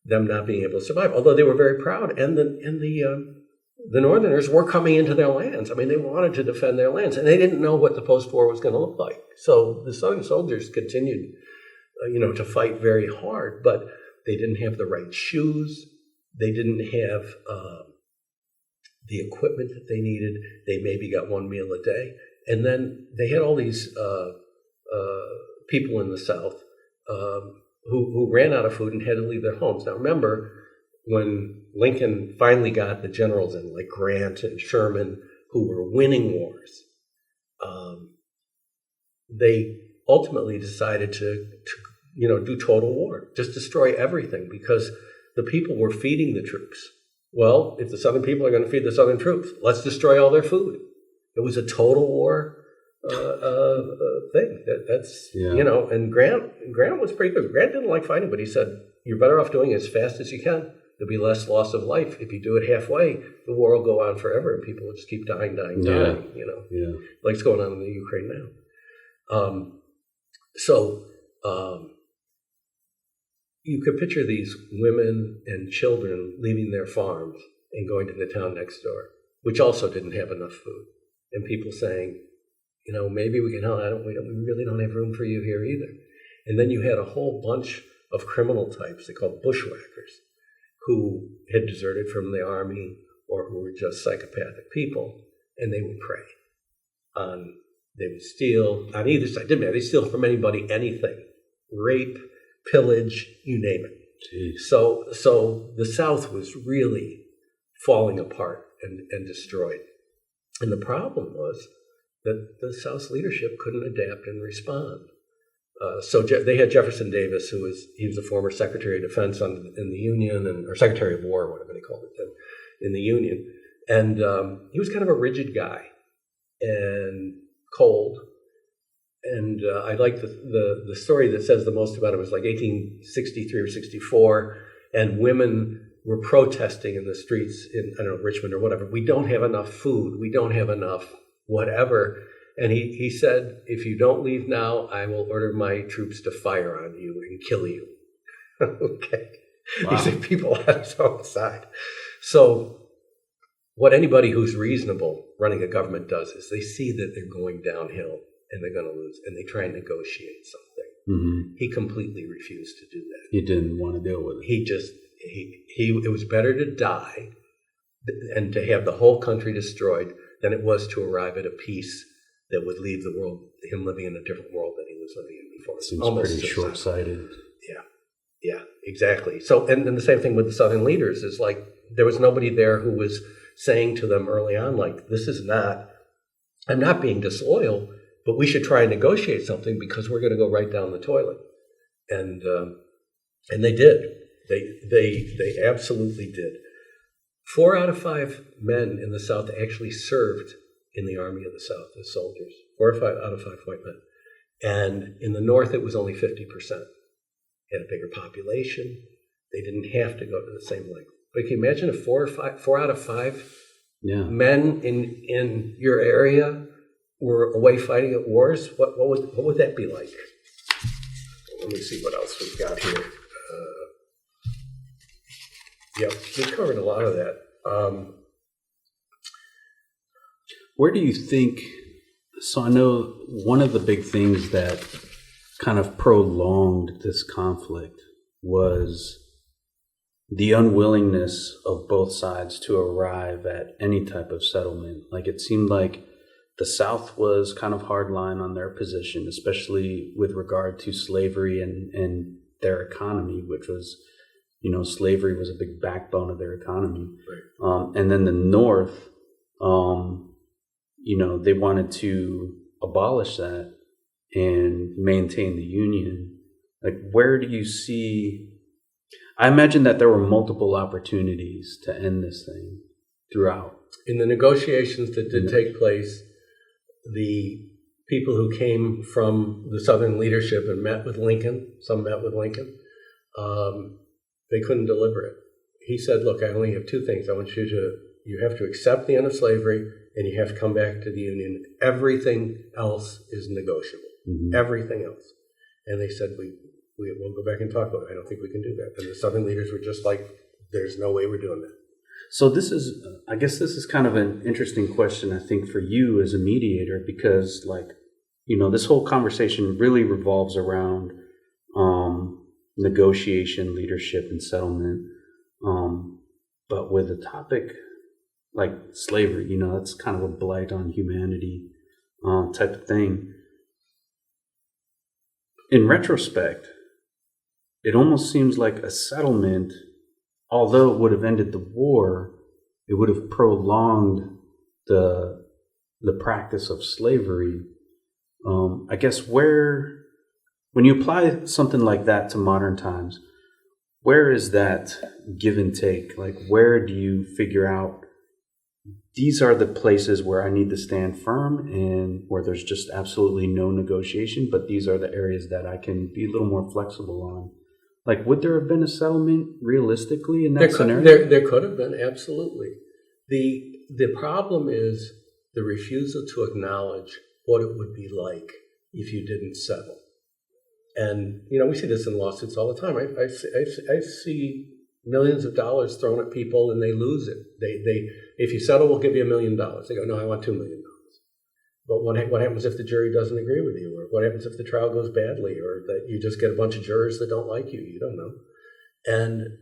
them not being able to survive, although they were very proud. And the Northerners were coming into their lands. I mean, they wanted to defend their lands, and they didn't know what the post-war was going to look like. So the Southern soldiers continued, to fight very hard, but they didn't have the right shoes. They didn't have the equipment that they needed. They maybe got one meal a day. And then they had all these people in the South who ran out of food and had to leave their homes. Now, remember, when Lincoln finally got the generals in, like Grant and Sherman, who were winning wars, they ultimately decided to do total war, just destroy everything, because the people were feeding the troops. Well, if the Southern people are going to feed the Southern troops, let's destroy all their food. It was a total war thing. And Grant was pretty good. Grant didn't like fighting, but he said, you're better off doing it as fast as you can. There'll be less loss of life. If you do it halfway, the war will go on forever and people will just keep dying, like it's going on in the Ukraine now. You could picture these women and children leaving their farms and going to the town next door, which also didn't have enough food. And people saying, maybe we can help. We really don't have room for you here either. And then you had a whole bunch of criminal types they called bushwhackers, who had deserted from the army or who were just psychopathic people, and they would prey. They would steal on either side. Didn't matter. They steal from anybody, anything, rape, pillage, you name it. Jeez. So the South was really falling apart and destroyed. And the problem was that the South's leadership couldn't adapt and respond. So they had Jefferson Davis, he was a former Secretary of Defense in the Union, or Secretary of War, whatever they called it then, in the Union. And he was kind of a rigid guy and cold. And I like the story that says the most about him was like 1863 or 64, and women were protesting in the streets in, Richmond or whatever. We don't have enough food. We don't have enough whatever. And he said, if you don't leave now, I will order my troops to fire on you and kill you. Okay. Wow. He said people on his own side. So what anybody who's reasonable running a government does is they see that they're going downhill and they're going to lose, and they try and negotiate something. Mm-hmm. He completely refused to do that. He didn't want to deal with it. It was better to die and to have the whole country destroyed than it was to arrive at a peace that would leave the world, him living in a different world than he was living in before. Seems almost pretty short-sighted. Yeah, exactly. So, and then the same thing with the Southern leaders is like, there was nobody there who was saying to them early on, like, I'm not being disloyal, but we should try and negotiate something because we're going to go right down the toilet. And they did. They absolutely did. 4 out of 5 men in the South actually served in the Army of the South as soldiers. 4 or 5 out of 5 white men. And in the North, it was only 50%. Had a bigger population. They didn't have to go to the same length. But can you imagine if 4 out of 5 men in your area were away fighting at wars? What would that be like? Let me see what else we've got here. We covered a lot of that. Where do you think, so I know one of the big things that kind of prolonged this conflict was the unwillingness of both sides to arrive at any type of settlement. Like, it seemed like the South was kind of hardline on their position, especially with regard to slavery and their economy, which was, slavery was a big backbone of their economy. Right. And then the North, they wanted to abolish that and maintain the Union. Like, where do you see, I imagine that there were multiple opportunities to end this thing throughout. In the negotiations that did take place, the people who came from the Southern leadership and met with Lincoln, some met with Lincoln, they couldn't deliver it. He said, look, I only have 2 things. I want you have to accept the end of slavery, and you have to come back to the Union. Everything else is negotiable. Mm-hmm. Everything else. And they said, we'll go back and talk about it. I don't think we can do that. And the Southern leaders were just like, there's no way we're doing that. So this is kind of an interesting question, I think, for you as a mediator, because this whole conversation really revolves around negotiation, leadership, and settlement. But with a topic like slavery, that's kind of a blight on humanity type of thing. In retrospect, it almost seems like a settlement, although it would have ended the war, it would have prolonged the practice of slavery. I guess when you apply something like that to modern times, where is that give and take? Like, where do you figure out these are the places where I need to stand firm and where there's just absolutely no negotiation, but these are the areas that I can be a little more flexible on? Like, would there have been a settlement realistically in that scenario? There could have been, absolutely. The problem is the refusal to acknowledge what it would be like if you didn't settle. And, we see this in lawsuits all the time. I see millions of dollars thrown at people and they lose it. If you settle, we'll give you $1 million. They go, no, I want $2 million. But what happens if the jury doesn't agree with you? Or what happens if the trial goes badly? Or that you just get a bunch of jurors that don't like you? You don't know.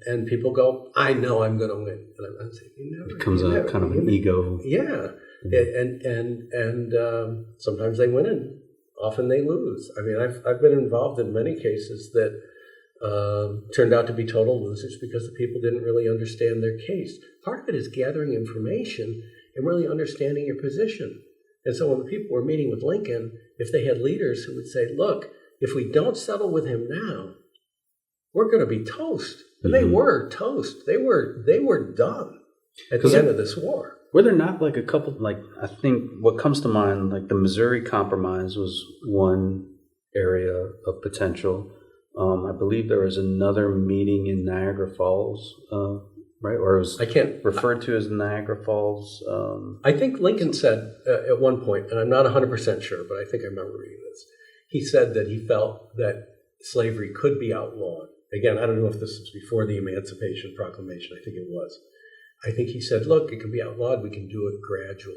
And people go, I know I'm going to win. And I'm saying, you never. It becomes kind of an ego. Yeah. And sometimes they win and often they lose. I mean, I've been involved in many cases that turned out to be total losers because the people didn't really understand their case. Part of it is gathering information and really understanding your position. And so when the people were meeting with Lincoln, if they had leaders who would say, look, if we don't settle with him now, we're going to be toast. And they were toast. They were done at the end of this war. Were there not like a couple, I think what comes to mind, like the Missouri Compromise was one area of potential. I believe there was another meeting in Niagara Falls, right? Or it was referred to as Niagara Falls. I think Lincoln said at one point, and I'm not 100% sure, but I think I remember reading this. He said that he felt that slavery could be outlawed. Again, I don't know if this was before the Emancipation Proclamation. I think it was. I think he said, look, it can be outlawed. We can do it gradually.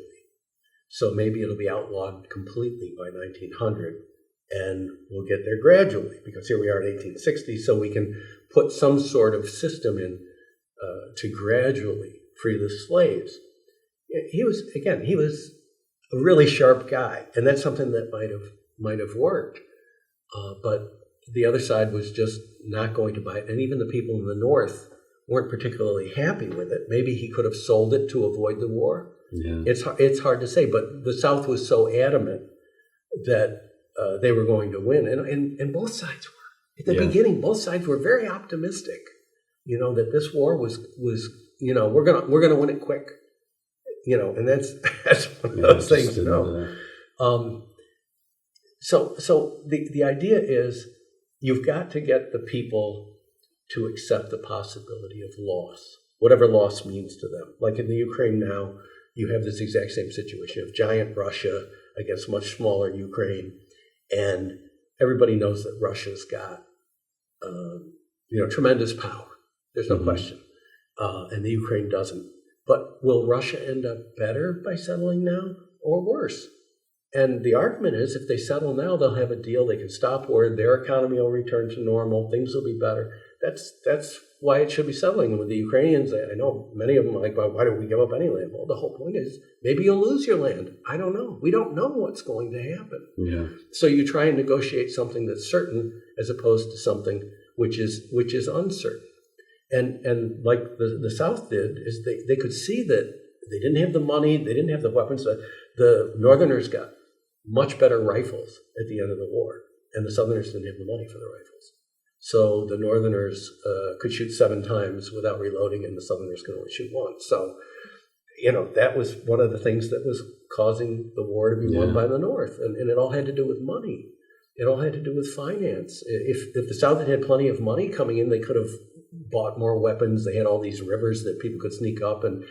So maybe it'll be outlawed completely by 1900, and we'll get there gradually, because here we are in 1860, so we can put some sort of system in to gradually free the slaves. He was a really sharp guy, and that's something that might have worked. But the other side was just not going to buy it, and even the people in the North weren't particularly happy with it. Maybe he could have sold it to avoid the war. Yeah. It's hard to say, but the South was so adamant that they were going to win, and both sides were. At the beginning, both sides were very optimistic, that this war was we're gonna win it quick, and that's one of those things, So the idea is you've got to get the people to accept the possibility of loss, whatever loss means to them. Like in the Ukraine now, you have this exact same situation of giant Russia against much smaller Ukraine, and everybody knows that Russia's got tremendous power. There's no question, and the Ukraine doesn't. But will Russia end up better by settling now, or worse? And the argument is, if they settle now, they'll have a deal. They can stop war. Their economy will return to normal. Things will be better. That's why it should be settling. And with the Ukrainians, I know many of them are like, well, why don't we give up any land? Well, the whole point is maybe you'll lose your land. I don't know. We don't know what's going to happen. Yeah. So you try and negotiate something that's certain as opposed to something which is uncertain. And like the South did, is they could see that they didn't have the money, they didn't have the weapons. The Northerners got much better rifles at the end of the war, and the Southerners didn't have the money for the rifles. So the Northerners could shoot 7 times without reloading, and the Southerners could only shoot once. So, that was one of the things that was causing the war to be won by the North. And it all had to do with money. It all had to do with finance. If the South had plenty of money coming in, they could have bought more weapons. They had all these rivers that people could sneak up. And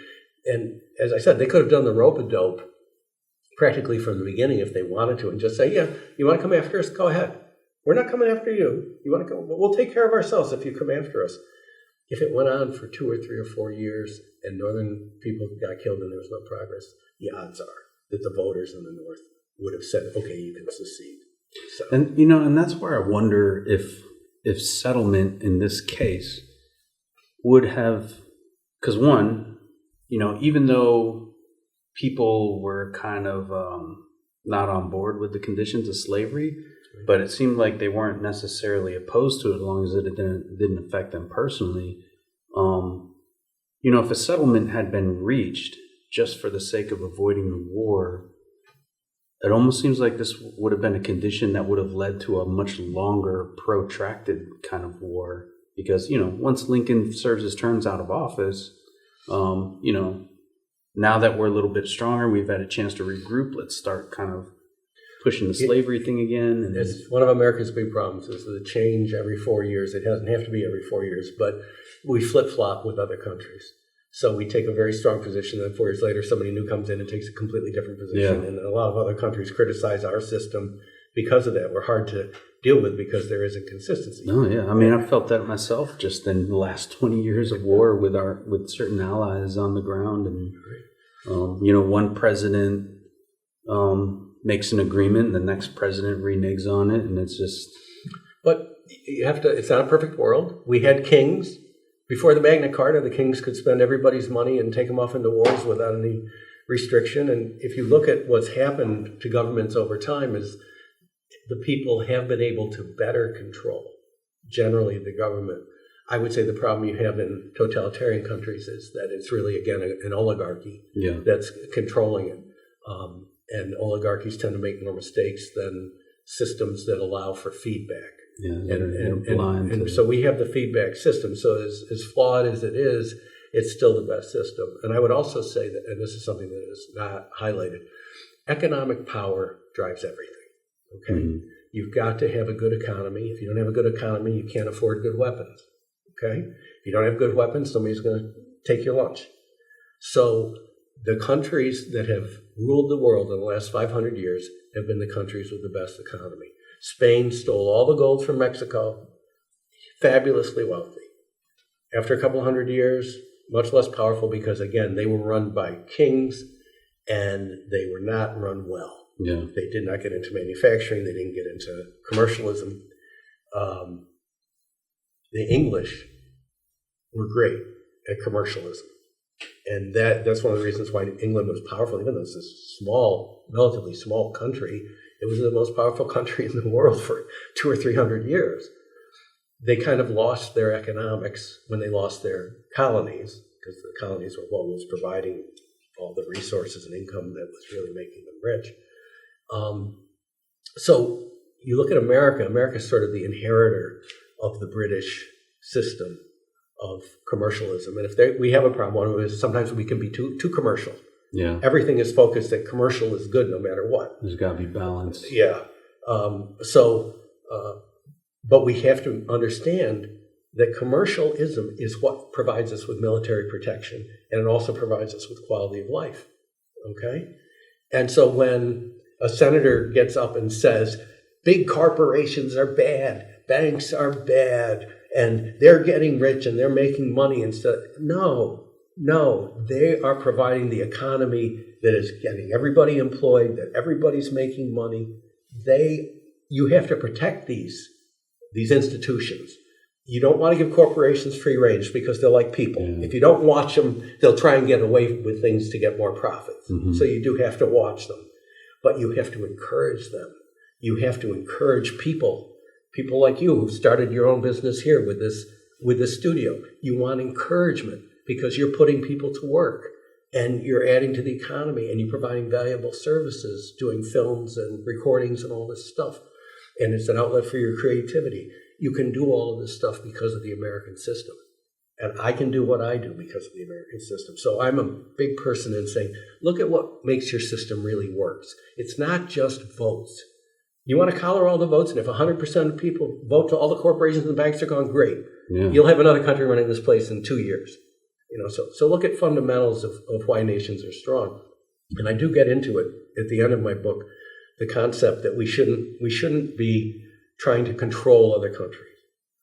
as I said, they could have done the rope-a-dope practically from the beginning if they wanted to, and just say, yeah, you want to come after us? Go ahead. We're not coming after you. You want to go? We'll take care of ourselves if you come after us. If it went on for 2 or 3 or 4 years and Northern people got killed and there was no progress, the odds are that the voters in the North would have said, okay, you can secede. So. And that's where I wonder if settlement in this case would have, because one, even though people were kind of not on board with the conditions of slavery, but it seemed like they weren't necessarily opposed to it as long as it didn't affect them personally. If a settlement had been reached just for the sake of avoiding the war, it almost seems like this would have been a condition that would have led to a much longer, protracted kind of war. Because, once Lincoln serves his terms out of office, now that we're a little bit stronger, we've had a chance to regroup. Let's start kind of pushing the slavery thing again. And it's one of America's big problems is the change every 4 years. It doesn't have to be every 4 years, but we flip-flop with other countries. So we take a very strong position, then 4 years later, somebody new comes in and takes a completely different position. Yeah. And a lot of other countries criticize our system because of that. We're hard to deal with because there isn't consistency. Oh, yeah. I mean, I felt that myself just in the last 20 years of war with certain allies on the ground. And, one president makes an agreement, the next president reneges on it, and it's just... But it's not a perfect world. We had kings. Before the Magna Carta, the kings could spend everybody's money and take them off into wars without any restriction. And if you look at what's happened to governments over time is the people have been able to better control, generally, the government. I would say the problem you have in totalitarian countries is that it's really, again, an oligarchy that's controlling it. And oligarchies tend to make more mistakes than systems that allow for feedback. Yeah, and so we have the feedback system. So as flawed as it is, it's still the best system. And I would also say that, and this is something that is not highlighted, economic power drives everything. Okay, You've got to have a good economy. If you don't have a good economy, you can't afford good weapons. Okay, if you don't have good weapons, somebody's going to take your lunch. So the countries that have ruled the world in the last 500 years have been the countries with the best economy. Spain stole all the gold from Mexico, fabulously wealthy. After a couple hundred years, much less powerful because, again, they were run by kings and they were not run well. Yeah. They did not get into manufacturing. They didn't get into commercialism. The English were great at commercialism. And that's one of the reasons why England was powerful, even though it's this small, relatively small country. It was the most powerful country in the world for 200 or 300 years. They kind of lost their economics when they lost their colonies, because the colonies were what was providing all the resources and income that was really making them rich. So you look at America. America's sort of the inheritor of the British system of commercialism. And if we have a problem, one is sometimes we can be too commercial. Yeah. Everything is focused that commercial is good no matter what. There's got to be balance. Yeah. But we have to understand that commercialism is what provides us with military protection, and it also provides us with quality of life. Okay? And so when a senator gets up and says, big corporations are bad, banks are bad, and they're getting rich and they're making money instead. No, they are providing the economy that is getting everybody employed, that everybody's making money. You have to protect these institutions. You don't want to give corporations free range because they're like people. Yeah. If you don't watch them, they'll try and get away with things to get more profits. Mm-hmm. So you do have to watch them. But you have to encourage them. You have to encourage people like you who started your own business here with this studio. You want encouragement because you're putting people to work and you're adding to the economy and you're providing valuable services, doing films and recordings and all this stuff. And it's an outlet for your creativity. You can do all of this stuff because of the American system. And I can do what I do because of the American system. So I'm a big person in saying, look at what makes your system really works. It's not just votes. You want to collar all the votes, and if 100% of people vote to all the corporations and the banks are gone, great. Yeah. You'll have another country running this place in 2 years. So look at fundamentals of why nations are strong. And I do get into it at the end of my book, the concept that we shouldn't be trying to control other countries.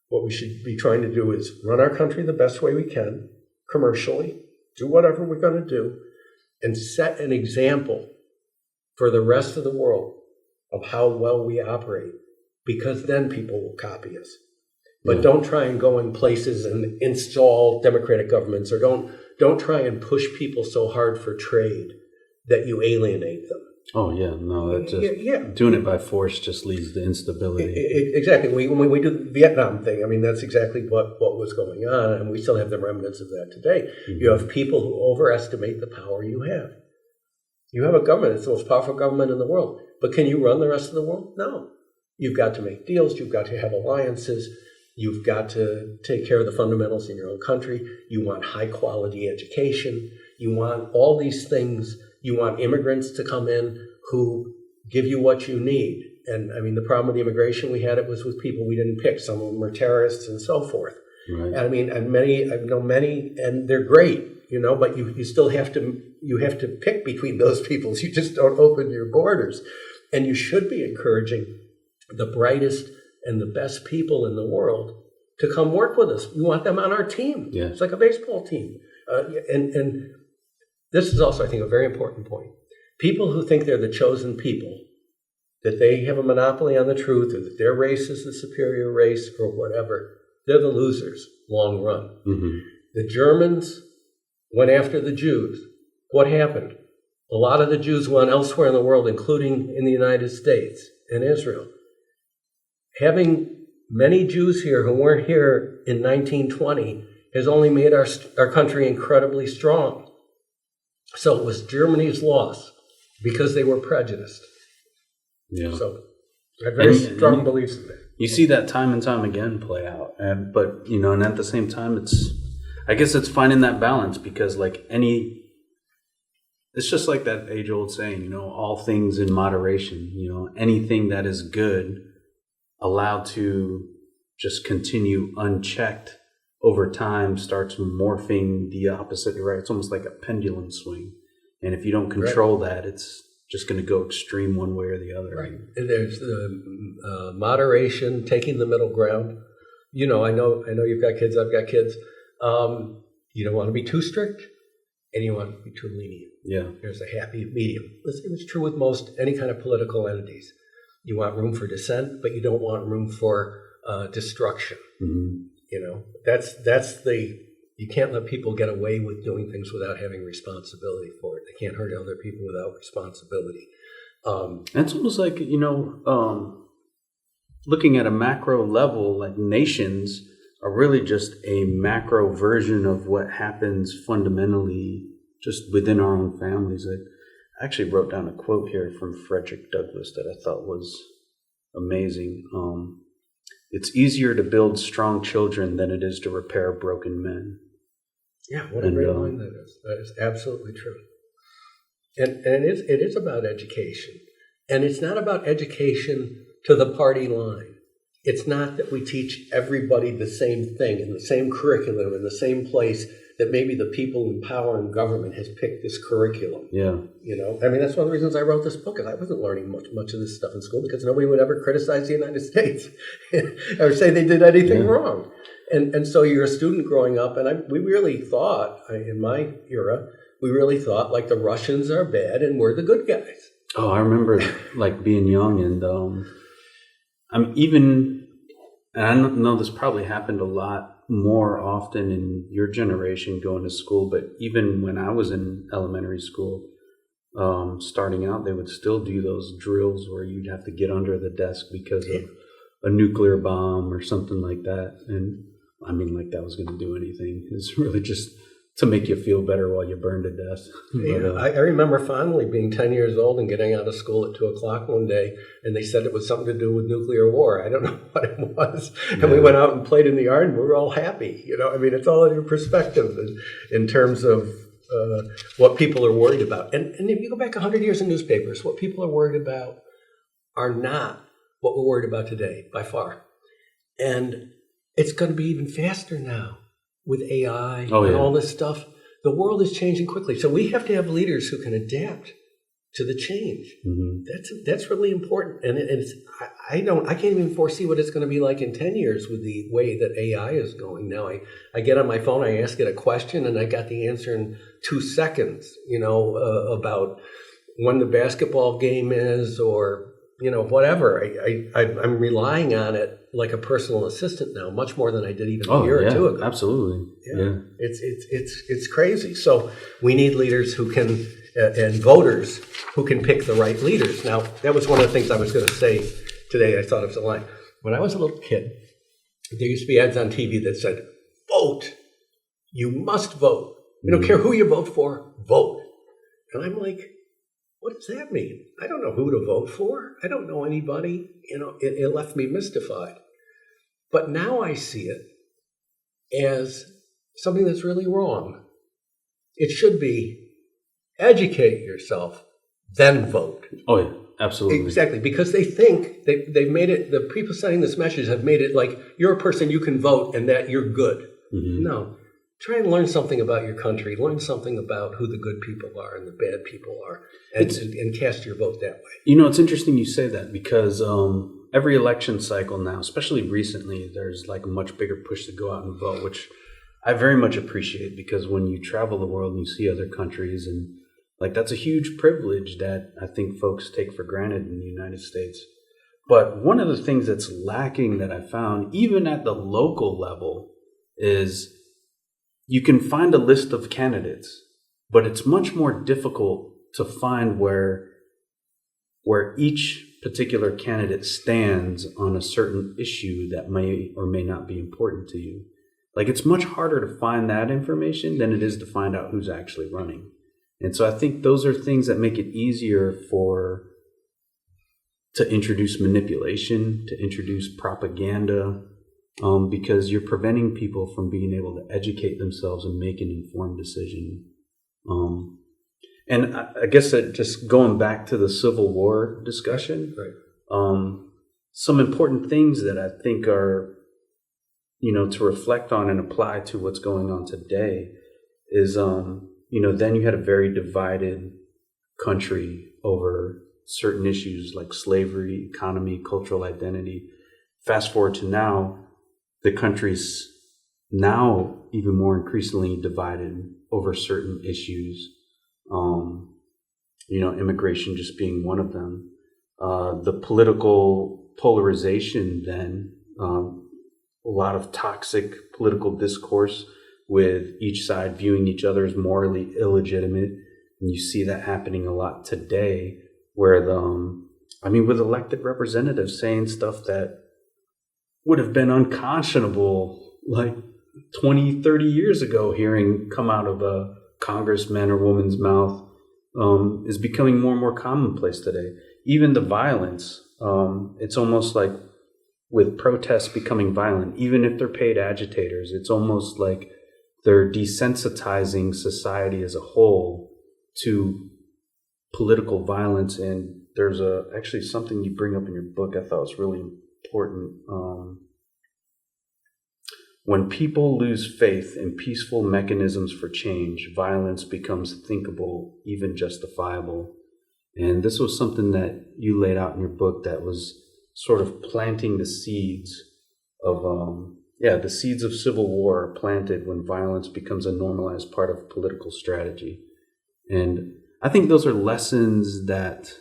What we should be trying to do is run our country the best way we can, commercially, do whatever we're going to do, and set an example for the rest of the world of how well we operate, because then people will copy us. But don't try and go in places and install democratic governments, or don't try and push people so hard for trade that you alienate them. Oh, yeah. No, that just doing it by force just leads to instability. Exactly. When we do the Vietnam thing, I mean, that's exactly what was going on, and we still have the remnants of that today. Mm-hmm. You have people who overestimate the power you have. You have a government. It's the most powerful government in the world. But can you run the rest of the world? No. You've got to make deals. You've got to have alliances. You've got to take care of the fundamentals in your own country. You want high-quality education. You want all these things. You want immigrants to come in who give you what you need. And, I mean, the problem with the immigration we had, it was with people we didn't pick. Some of them were terrorists and so forth. Right. And, I mean, and many, I know many, and they're great, but you still have to pick between those people. You just don't open your borders. And you should be encouraging the brightest and the best people in the world to come work with us. We want them on our team. Yeah. It's like a baseball team. And this is also, I think, a very important point. People who think they're the chosen people, that they have a monopoly on the truth, or that their race is the superior race, or whatever, they're the losers, long run. Mm-hmm. The Germans went after the Jews. What happened? A lot of the Jews went elsewhere in the world, including in the United States and Israel. Having many Jews here who weren't here in 1920 has only made our country incredibly strong. So it was Germany's loss because they were prejudiced. Yeah. So I have very strong beliefs in that. You see that time and time again play out. But at the same time, I guess it's finding that balance, because it's just like that age-old saying, all things in moderation. Anything that is good, allowed to just continue unchecked over time, starts morphing the opposite direction. It's almost like a pendulum swing. And if you don't control that, it's just going to go extreme one way or the other. Right. And there's the moderation, taking the middle ground. I know you've got kids, I've got kids. You don't want to be too strict, and you want to be too lenient. Yeah. There's a happy medium. It's true with most any kind of political entities. You want room for dissent, but you don't want room for destruction. Mm-hmm. That's the. You can't let people get away with doing things without having responsibility for it. They can't hurt other people without responsibility. It's almost like, looking at a macro level, like nations are really just a macro version of what happens fundamentally just within our own families. I actually wrote down a quote here from Frederick Douglass that I thought was amazing. It's easier to build strong children than it is to repair broken men. Yeah, what a great line that is. That is absolutely true. And it is about education. And it's not about education to the party line. It's not that we teach everybody the same thing in the same curriculum in the same place that maybe the people in power and government has picked this curriculum. Yeah. That's one of the reasons I wrote this book, is I wasn't learning much of this stuff in school because nobody would ever criticize the United States or say they did anything wrong. And so you're a student growing up, and we really thought, in my era, we really thought like the Russians are bad and we're the good guys. Oh, I remember like being young, and I don't know, this probably happened a lot more often in your generation going to school, but even when I was in elementary school, starting out, they would still do those drills where you'd have to get under the desk because of a nuclear bomb or something like that. And like that was going to do anything. It's really just to make you feel better while you burn to death. I remember fondly being 10 years old and getting out of school at 2 o'clock one day, and they said it was something to do with nuclear war. I don't know what it was. And we went out and played in the yard, and we were all happy. It's all in your perspective in terms of what people are worried about. And if you go back 100 years in newspapers, what people are worried about are not what we're worried about today, by far. And it's going to be even faster now with AI and all this stuff. The world is changing quickly. So we have to have leaders who can adapt to the change. Mm-hmm. That's really important. And I can't even foresee what it's going to be like in 10 years with the way that AI is going now. I get on my phone, I ask it a question, and I got the answer in 2 seconds, about when the basketball game is, or whatever. I'm relying on it like a personal assistant now, much more than I did even a year or two ago. Absolutely. Yeah. It's crazy. So we need leaders who can, and voters who can pick the right leaders. Now, that was one of the things I was going to say today. I thought of the line. When I was a little kid, there used to be ads on TV that said, vote. You must vote. You don't care who you vote for, vote. And I'm like, what does that mean? I don't know who to vote for. I don't know anybody. It left me mystified. But now I see it as something that's really wrong. It should be educate yourself, then vote. Oh, yeah, absolutely. Exactly, because they think they've made it, the people sending this message have made it like you're a person, you can vote, and that you're good. Mm-hmm. No. Try and learn something about your country. Learn something about who the good people are and the bad people are, and cast your vote that way. It's interesting you say that, because every election cycle now, especially recently, there's like a much bigger push to go out and vote, which I very much appreciate, because when you travel the world and you see other countries, and like that's a huge privilege that I think folks take for granted in the United States. But one of the things that's lacking that I found, even at the local level, is you can find a list of candidates, but it's much more difficult to find where each particular candidate stands on a certain issue that may or may not be important to you. Like, it's much harder to find that information than it is to find out who's actually running. And so I think those are things that make it easier to introduce manipulation, to introduce propaganda, because you're preventing people from being able to educate themselves and make an informed decision. And I guess that just going back to the Civil War discussion, right. Some important things that I think are, to reflect on and apply to what's going on today is, then you had a very divided country over certain issues like slavery, economy, cultural identity. Fast forward to now, the country's now even more increasingly divided over certain issues. Immigration just being one of them. The political polarization then, a lot of toxic political discourse with each side viewing each other as morally illegitimate. And you see that happening a lot today where with elected representatives saying stuff that would have been unconscionable like 20, 30 years ago, hearing come out of a congressman or woman's mouth, is becoming more and more commonplace today. Even the violence, it's almost like with protests becoming violent, even if they're paid agitators, it's almost like they're desensitizing society as a whole to political violence. And there's actually something you bring up in your book I thought was really important. When people lose faith in peaceful mechanisms for change, violence becomes thinkable, even justifiable. And this was something that you laid out in your book that was sort of planting the seeds of, the seeds of civil war are planted when violence becomes a normalized part of political strategy. And I think those are lessons that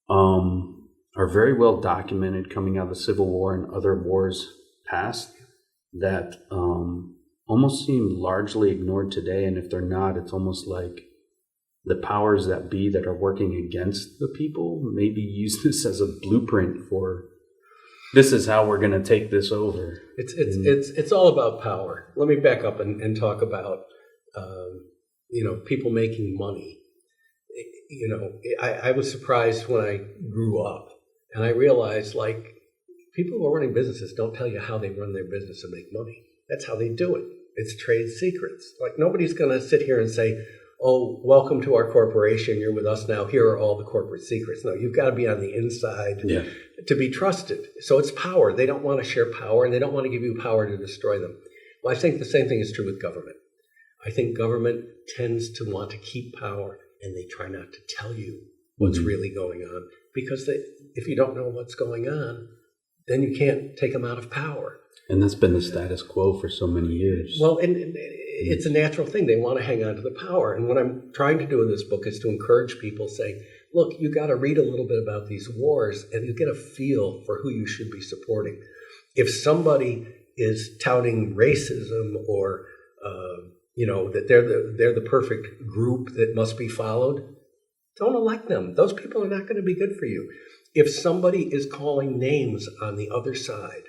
are very well documented coming out of the Civil War and other wars past that almost seem largely ignored today. And if they're not, it's almost like the powers that be that are working against the people maybe use this as a blueprint for this is how we're going to take this over. It's all about power. Let me back up and talk about people making money. I was surprised when I grew up and I realized people who are running businesses don't tell you how they run their business and make money. That's how they do it. It's trade secrets. Nobody's going to sit here and say, oh, welcome to our corporation. You're with us now. Here are all the corporate secrets. No, you've got to be on the inside to be trusted. So it's power. They don't want to share power, and they don't want to give you power to destroy them. Well, I think the same thing is true with government. I think government tends to want to keep power, and they try not to tell you what's really going on, because if you don't know what's going on, then you can't take them out of power. And that's been the status quo for so many years. Well, and it's a natural thing. They want to hang on to the power. And what I'm trying to do in this book is to encourage people, say, look, you got to read a little bit about these wars and you get a feel for who you should be supporting. If somebody is touting racism or, that they're the perfect group that must be followed, don't elect them. Those people are not going to be good for you. If somebody is calling names on the other side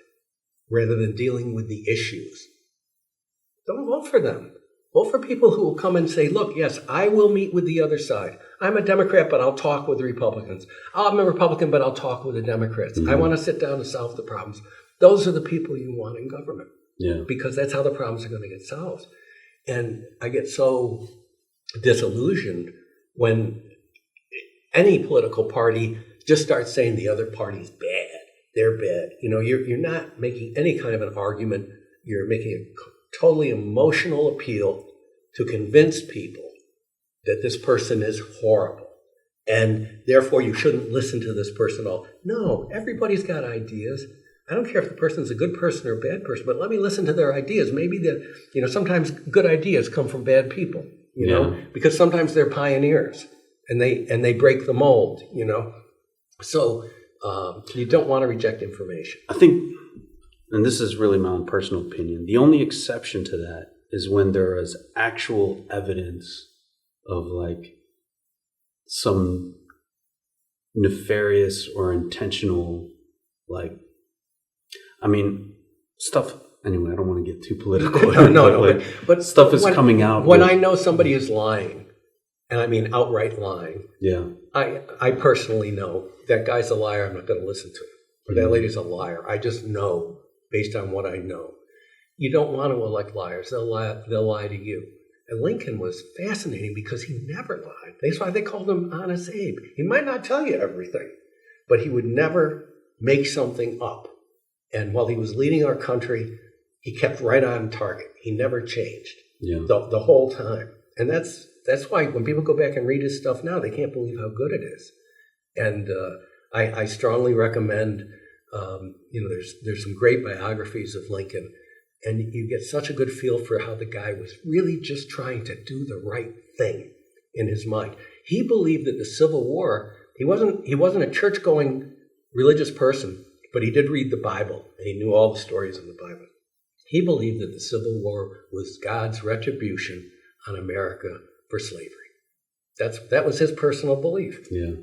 rather than dealing with the issues, don't vote for them. Vote for people who will come and say, look, yes, I will meet with the other side. I'm a Democrat, but I'll talk with the Republicans. I'm a Republican, but I'll talk with the Democrats. I want to sit down and solve the problems. Those are the people you want in government, because that's how the problems are going to get solved. And I get so disillusioned when any political party just starts saying the other party's bad. They're bad. You're not making any kind of an argument. You're making a totally emotional appeal to convince people that this person is horrible and therefore you shouldn't listen to this person at all. No, everybody's got ideas. I don't care if the person's a good person or a bad person, but let me listen to their ideas. Maybe sometimes good ideas come from bad people, because sometimes they're pioneers and they break the mold, So you don't want to reject information. I think, and this is really my own personal opinion, the only exception to that is when there is actual evidence of some nefarious or intentional, stuff. Anyway, I don't want to get too political. But stuff is coming out. When I know somebody is lying, and I mean outright lying, I personally know that guy's a liar. I'm not going to listen to him. Or that lady's a liar. I just know based on what I know. You don't want to elect liars. They'll lie to you. And Lincoln was fascinating because he never lied. That's why they called him Honest Abe. He might not tell you everything, but he would never make something up. And while he was leading our country, he kept right on target. He never changed the whole time. And that's why when people go back and read his stuff now, they can't believe how good it is. And I strongly recommend, there's some great biographies of Lincoln. And you get such a good feel for how the guy was really just trying to do the right thing in his mind. He believed that the Civil War, he wasn't a church-going religious person, but he did read the Bible, and he knew all the stories in the Bible. He believed that the Civil War was God's retribution on America for slavery. That was his personal belief. Yeah.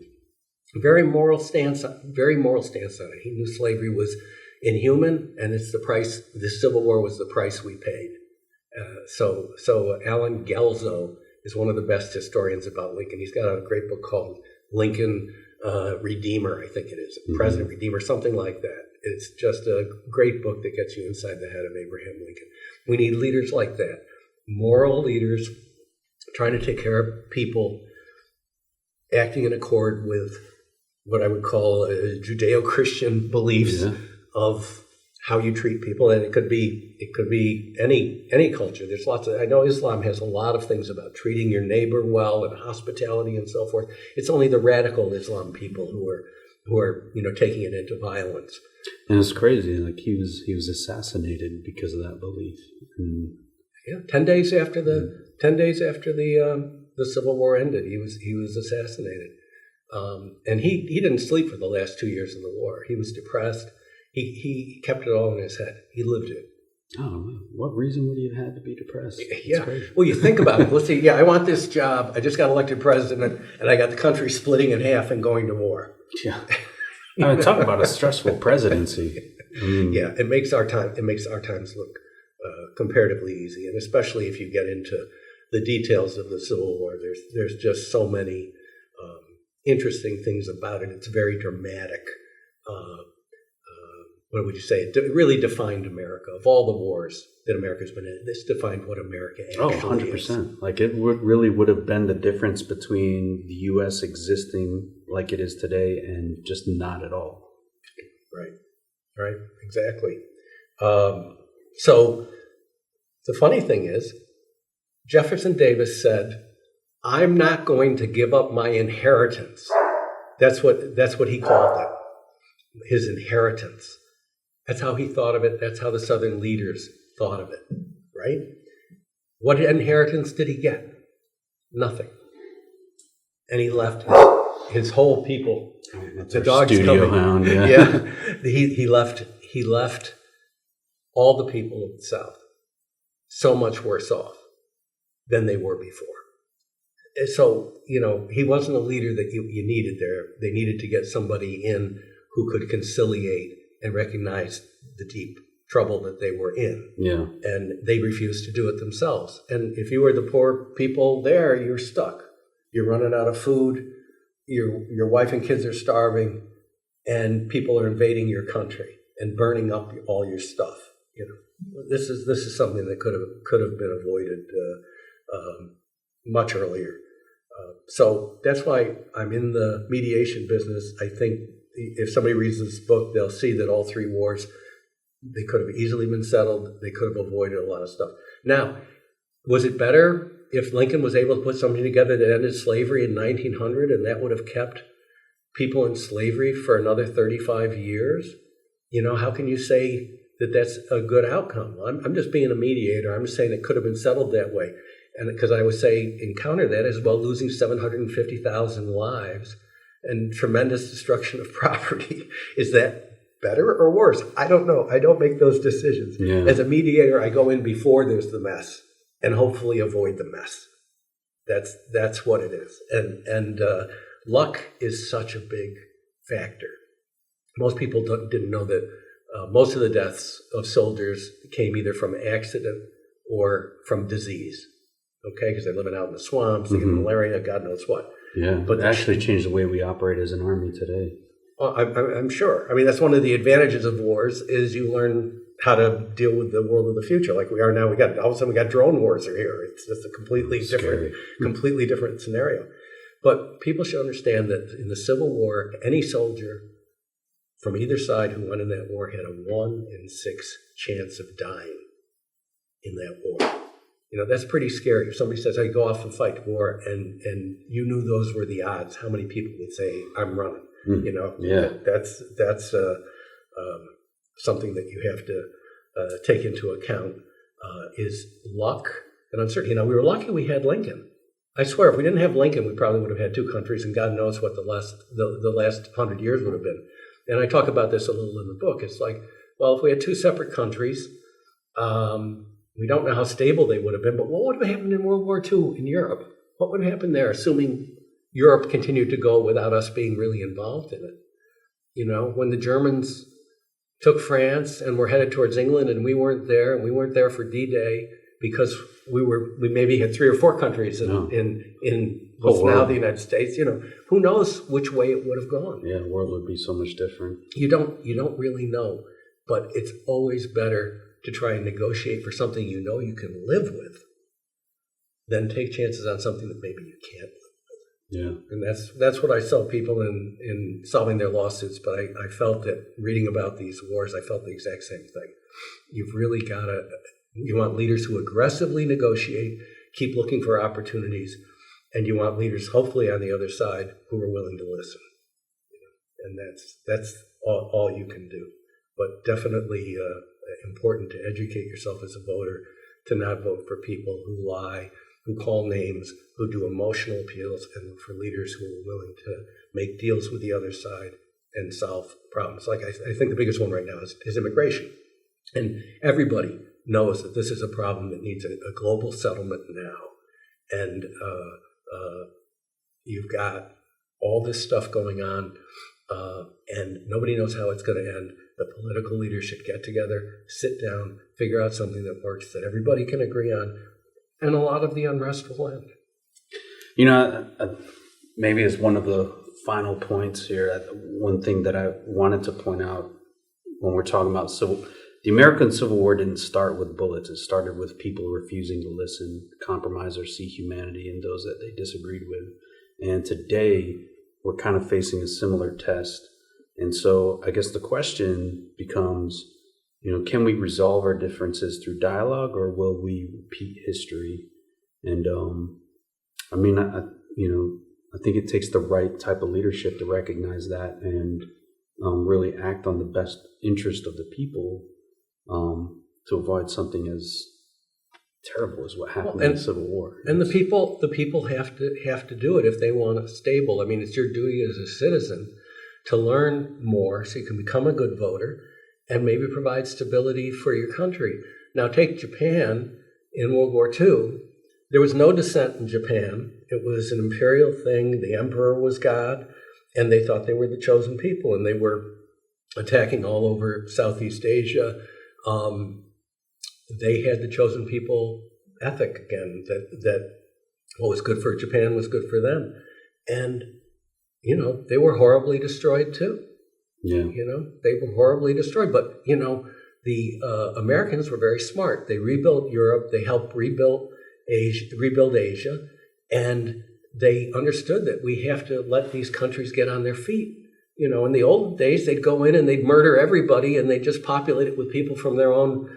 Very moral stance on it. He knew slavery was inhuman, and it's the price. The Civil War was the price we paid. So Alan Gelzo is one of the best historians about Lincoln. He's got a great book called Lincoln Redeemer, I think it is, President Redeemer, something like that. It's just a great book that gets you inside the head of Abraham Lincoln. We need leaders like that, moral leaders trying to take care of people, acting in accord with what I would call Judeo-Christian beliefs of how you treat people. And it could be any culture. There's lots of, I know Islam has a lot of things about treating your neighbor well and hospitality and so forth. It's only the radical Islam people who are taking it into violence. And it's crazy. Like he was assassinated because of that belief. And 10 days after the Civil War ended, he was assassinated. And he didn't sleep for the last 2 years of the war. He was depressed. He kept it all in his head. He lived it. Oh, what reason would he have had to be depressed? Yeah. Well, you think about it. Let's see. Yeah, I want this job. I just got elected president, and I got the country splitting in half and going to war. Yeah. I mean, talk about a stressful presidency. Yeah, it makes our times look comparatively easy, and especially if you get into the details of the Civil War. There's just so many interesting things about it. It's very dramatic. What would you say? It really defined America. Of all the wars that America's been in, this defined what America actually 100%. is. Like it would have been the difference between the U.S. existing like it is today and just not at all. Right, exactly. So the funny thing is, Jefferson Davis said, "I'm not going to give up my inheritance." That's what he called it, his inheritance. That's how he thought of it. That's how the Southern leaders thought of it, right? What inheritance did he get? Nothing. And he left his whole people. That's the our dog's studio coming. hound, yeah. Yeah. He left all the people of the South so much worse off than they were before. So, he wasn't a leader that you needed there. They needed to get somebody in who could conciliate and recognize the deep trouble that they were in. Yeah. And they refused to do it themselves. And if you were the poor people there, you're stuck. You're running out of food. Your wife and kids are starving, and people are invading your country and burning up all your stuff. This is something that could have been avoided much earlier. So that's why I'm in the mediation business. I think if somebody reads this book, they'll see that all three wars, they could have easily been settled. They could have avoided a lot of stuff. Now, was it better if Lincoln was able to put something together that ended slavery in 1900 and that would have kept people in slavery for another 35 years? How can you say that that's a good outcome? Well, I'm just being a mediator. I'm just saying it could have been settled that way. And because I would say encounter that as well, losing 750,000 lives and tremendous destruction of property. Is that better or worse? I don't know. I don't make those decisions. Yeah. As a mediator, I go in before there's the mess and hopefully avoid the mess. That's what it is. And luck is such a big factor. Most people didn't know that most of the deaths of soldiers came either from accident or from disease. Okay, because they're living out in the swamps, they get malaria, God knows what. Yeah, but it actually changed the way we operate as an army today. Well, I'm sure. I mean, that's one of the advantages of wars is you learn how to deal with the world of the future. Like we are now, all of a sudden we got drone wars are here. It's just a completely different scenario. But people should understand that in the Civil War, any soldier from either side who went in that war had a 1 in 6 chance of dying in that war. That's pretty scary. If somebody says, "I go off and fight war," and you knew those were the odds, how many people would say, "I'm running"? Yeah. That's something that you have to take into account is luck and uncertainty. We were lucky we had Lincoln. I swear, if we didn't have Lincoln, we probably would have had two countries, and God knows what the last 100 years would have been. And I talk about this a little in the book. It's like, well, if we had two separate countries, we don't know how stable they would have been, but what would have happened in World War II in Europe? What would have happened there, assuming Europe continued to go without us being really involved in it? When the Germans took France and were headed towards England and we weren't there, and we weren't there for D-Day because we maybe had 3 or 4 countries in what's now the United States. Who knows which way it would have gone? Yeah, the world would be so much different. You don't really know, but it's always better to try and negotiate for something you know you can live with than take chances on something that maybe you can't live with. Yeah. And that's what I tell people in solving their lawsuits, but I felt that reading about these wars, I felt the exact same thing. You've really got to, you want leaders who aggressively negotiate, keep looking for opportunities, and you want leaders, hopefully on the other side, who are willing to listen. And that's all you can do. But definitely important to educate yourself as a voter, to not vote for people who lie, who call names, who do emotional appeals, and look for leaders who are willing to make deals with the other side and solve problems. Like I think the biggest one right now is immigration. And everybody knows that this is a problem that needs a global settlement now. And you've got all this stuff going on, and nobody knows how it's going to end. The political leaders should get together, sit down, figure out something that works, that everybody can agree on, and a lot of the unrest will end. Maybe as one of the final points here, one thing that I wanted to point out when we're talking about the American Civil War didn't start with bullets. It started with people refusing to listen, compromise, or see humanity in those that they disagreed with. And today, we're kind of facing a similar test. And so I guess the question becomes, can we resolve our differences through dialogue, or will we repeat history? And I think it takes the right type of leadership to recognize that and really act on the best interest of the people to avoid something as terrible as what happened in the Civil War. And the people have to do it if they want it stable. It's your duty as a citizen to learn more so you can become a good voter and maybe provide stability for your country. Now, take Japan in World War II. There was no dissent in Japan. It was an imperial thing. The emperor was God, and they thought they were the chosen people, and they were attacking all over Southeast Asia. They had the chosen people ethic again, that what was good for Japan was good for them. And they were horribly destroyed too. Yeah. They were horribly destroyed. But, the Americans were very smart. They rebuilt Europe. They helped rebuild Asia. And they understood that we have to let these countries get on their feet. In the old days, they'd go in and they'd murder everybody, and they'd just populate it with people from their own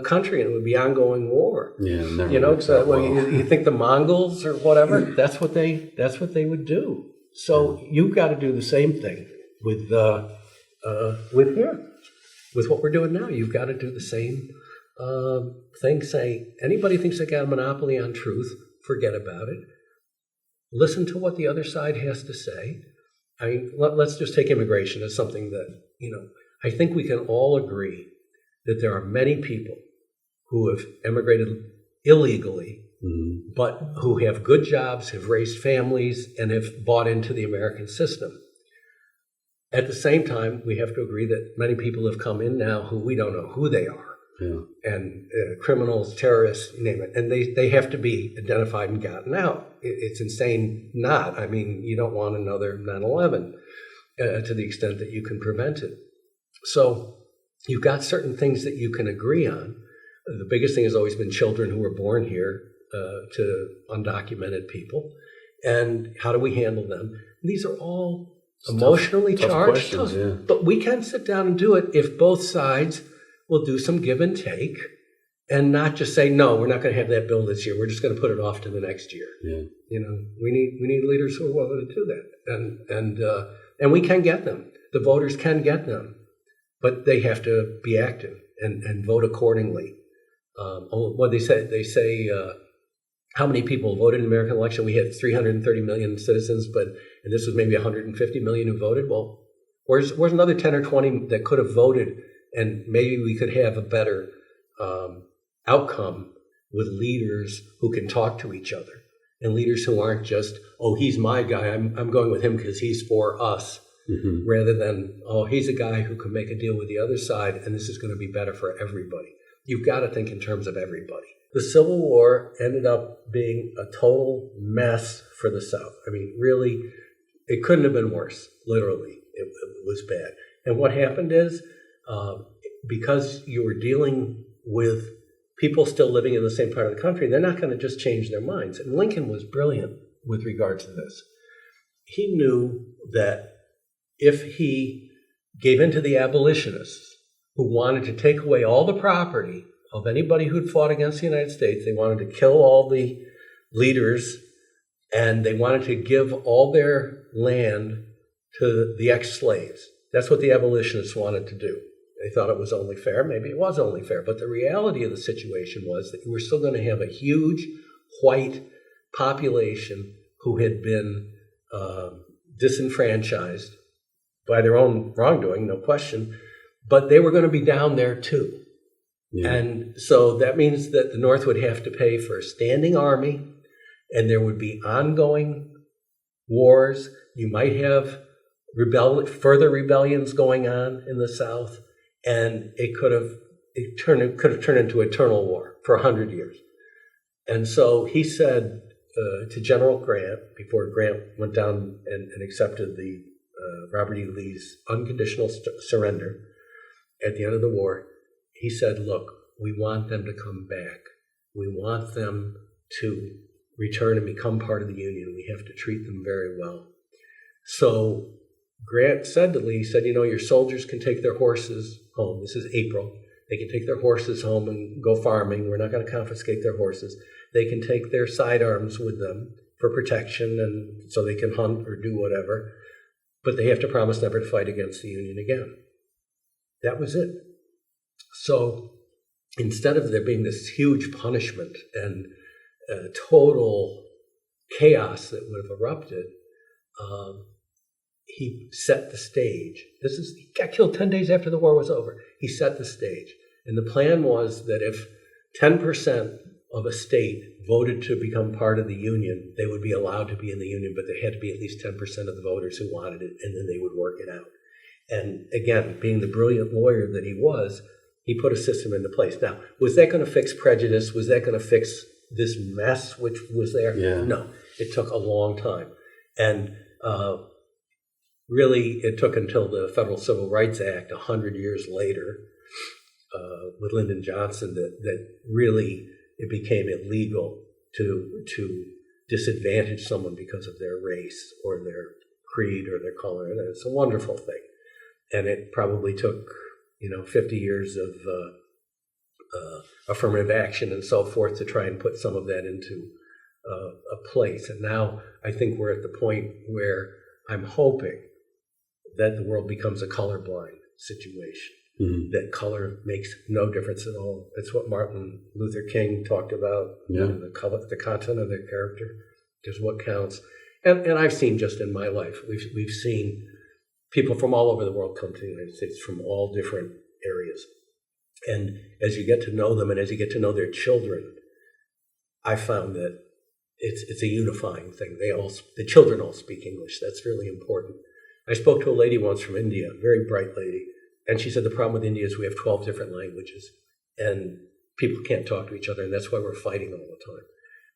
country, and it would be ongoing war. Yeah, you think the Mongols or whatever? That's what they would do. So you've got to do the same thing with here, with what we're doing now. You've got to do the same thing. Say anybody thinks they got a monopoly on truth, forget about it. Listen to what the other side has to say. Let's just take immigration as something that I think we can all agree that there are many people who have emigrated illegally. Mm-hmm. But who have good jobs, have raised families, and have bought into the American system. At the same time, we have to agree that many people have come in now who we don't know who they are. Yeah. And criminals, terrorists, you name it. And they have to be identified and gotten out. It's insane not. You don't want another 9/11 to the extent that you can prevent it. So you've got certain things that you can agree on. The biggest thing has always been children who were born here to undocumented people, and how do we handle them? These are all emotionally charged, but we can sit down and do it if both sides will do some give and take, and not just say, no, we're not going to have that bill this year. We're just going to put it off to the next year. Yeah. We need leaders who are willing to do that, and we can get them. The voters can get them, but they have to be active. and vote accordingly. What they say, how many people voted in the American election? We had 330 million citizens, and this was maybe 150 million who voted. Well, where's another 10 or 20 that could have voted, and maybe we could have a better outcome with leaders who can talk to each other, and leaders who aren't just, oh, he's my guy, I'm going with him because he's for us, rather than, oh, he's a guy who can make a deal with the other side, and this is going to be better for everybody. You've got to think in terms of everybody. The Civil War ended up being a total mess for the South. I mean, really, it couldn't have been worse. Literally, it was bad. And what happened is, because you were dealing with people still living in the same part of the country, they're not going to just change their minds. And Lincoln was brilliant with regard to this. He knew that if he gave in to the abolitionists who wanted to take away all the property of anybody who'd fought against the United States, they wanted to kill all the leaders, and they wanted to give all their land to the ex-slaves. That's what the abolitionists wanted to do. They thought it was only fair. Maybe it was only fair. But the reality of the situation was that you were still going to have a huge white population who had been disenfranchised by their own wrongdoing, no question. But they were going to be down there too. Yeah. And so that means that the North would have to pay for a standing army, and there would be ongoing wars. You might have further rebellions going on in the South, and it could have turned into eternal war for 100 years. And so he said to General Grant, before Grant went down and accepted the Robert E. Lee's unconditional surrender at the end of the war, he said, look, we want them to come back. We want them to return and become part of the Union. We have to treat them very well. So Grant said to Lee, he said, your soldiers can take their horses home. This is April. They can take their horses home and go farming. We're not going to confiscate their horses. They can take their sidearms with them for protection, and so they can hunt or do whatever. But they have to promise never to fight against the Union again. That was it. So instead of there being this huge punishment and total chaos that would have erupted, he set the stage. He got killed 10 days after the war was over. He set the stage. And the plan was that if 10% of a state voted to become part of the Union, they would be allowed to be in the Union, but there had to be at least 10% of the voters who wanted it, and then they would work it out. And again, being the brilliant lawyer that he was, he put a system into place. Now, was that going to fix prejudice? Was that going to fix this mess which was there? Yeah. No, it took a long time. And really, it took until the Federal Civil Rights Act 100 years later with Lyndon Johnson that really it became illegal to disadvantage someone because of their race or their creed or their color. And it's a wonderful thing. And it probably took 50 years of affirmative action and so forth to try and put some of that into a place. And now I think we're at the point where I'm hoping that the world becomes a colorblind situation, that color makes no difference at all. It's what Martin Luther King talked about, the content of their character is what counts. And I've seen just in my life, we've seen people from all over the world come to the United States from all different areas. And as you get to know them and as you get to know their children, I found that it's a unifying thing. The children all speak English. That's really important. I spoke to a lady once from India, a very bright lady, and she said the problem with India is we have 12 different languages, and people can't talk to each other, and that's why we're fighting all the time.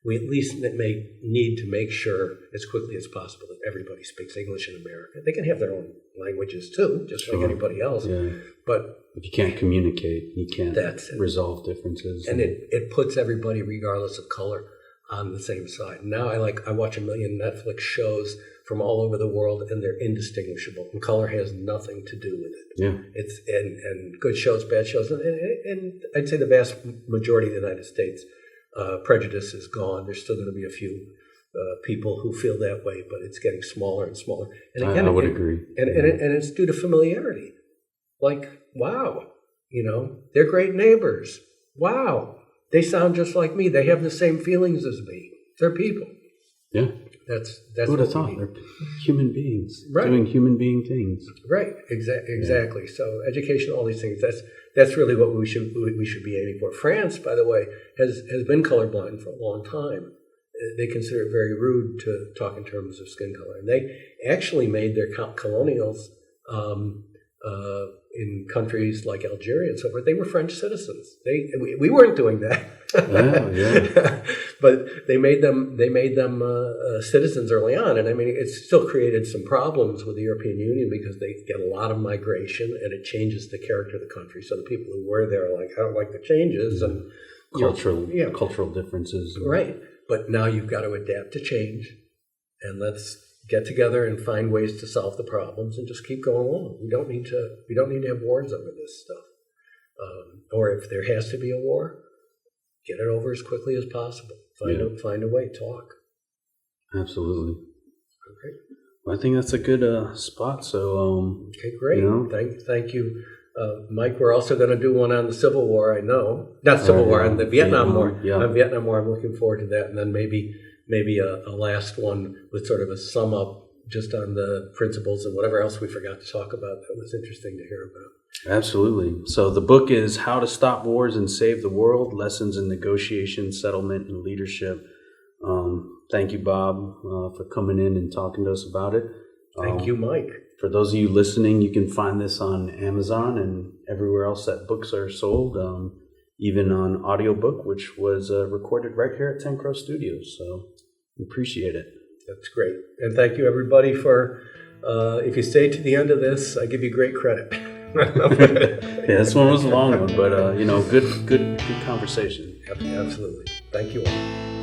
We at least may need to make sure as quickly as possible that everybody speaks English in America. They can have their own languages too, just like anybody else. Yeah. But if you can't communicate, you can't resolve differences. And it puts everybody, regardless of color, on the same side. Now I watch a million Netflix shows from all over the world, and they're indistinguishable. And color has nothing to do with it. Yeah. It's and good shows, bad shows, and I'd say the vast majority of the United States. Prejudice is gone. There's still going to be a few people who feel that way, but it's getting smaller and smaller. And again, I would agree. And it's due to familiarity. Like, wow, They're great neighbors. Wow, they sound just like me. They have the same feelings as me. They're people. Yeah. That's who would have thought? They're human beings doing human being things. Right. Exactly. Yeah. So education, all these things. That's really what we should be aiming for. France, by the way, has been colorblind for a long time. They consider it very rude to talk in terms of skin color, and they actually made their colonials in countries like Algeria and so forth. They were French citizens. We weren't doing that. Yeah. But they made them citizens early on, and I mean it still created some problems with the European Union because they get a lot of migration and it changes the character of the country. So the people who were there are like, I don't like the changes, and cultural differences. Right, but now you've got to adapt to change, and let's get together and find ways to solve the problems and just keep going along. We don't need to have wars over this stuff, or if there has to be a war, get it over as quickly as possible. Find a way. Talk. Absolutely. Okay. Well, I think that's a good spot. So. Okay, great. Thank you, Mike. We're also going to do one on the Civil War. I know, not Civil War, on the Vietnam War. Yeah. On Vietnam War, I'm looking forward to that, and then maybe a last one with sort of a sum up just on the principles and whatever else we forgot to talk about that was interesting to hear about. Absolutely. So the book is How to Stop Wars and Save the World, Lessons in Negotiation, Settlement, and Leadership. Thank you, Bob, for coming in and talking to us about it. Thank you, Mike. For those of you listening, you can find this on Amazon and everywhere else that books are sold, even on audiobook, which was recorded right here at TENCROW Studios. So we appreciate it. That's great. And thank you, everybody, for, if you stay to the end of this, I give you great credit. Yeah, this one was a long one, but, good conversation. Absolutely. Thank you all.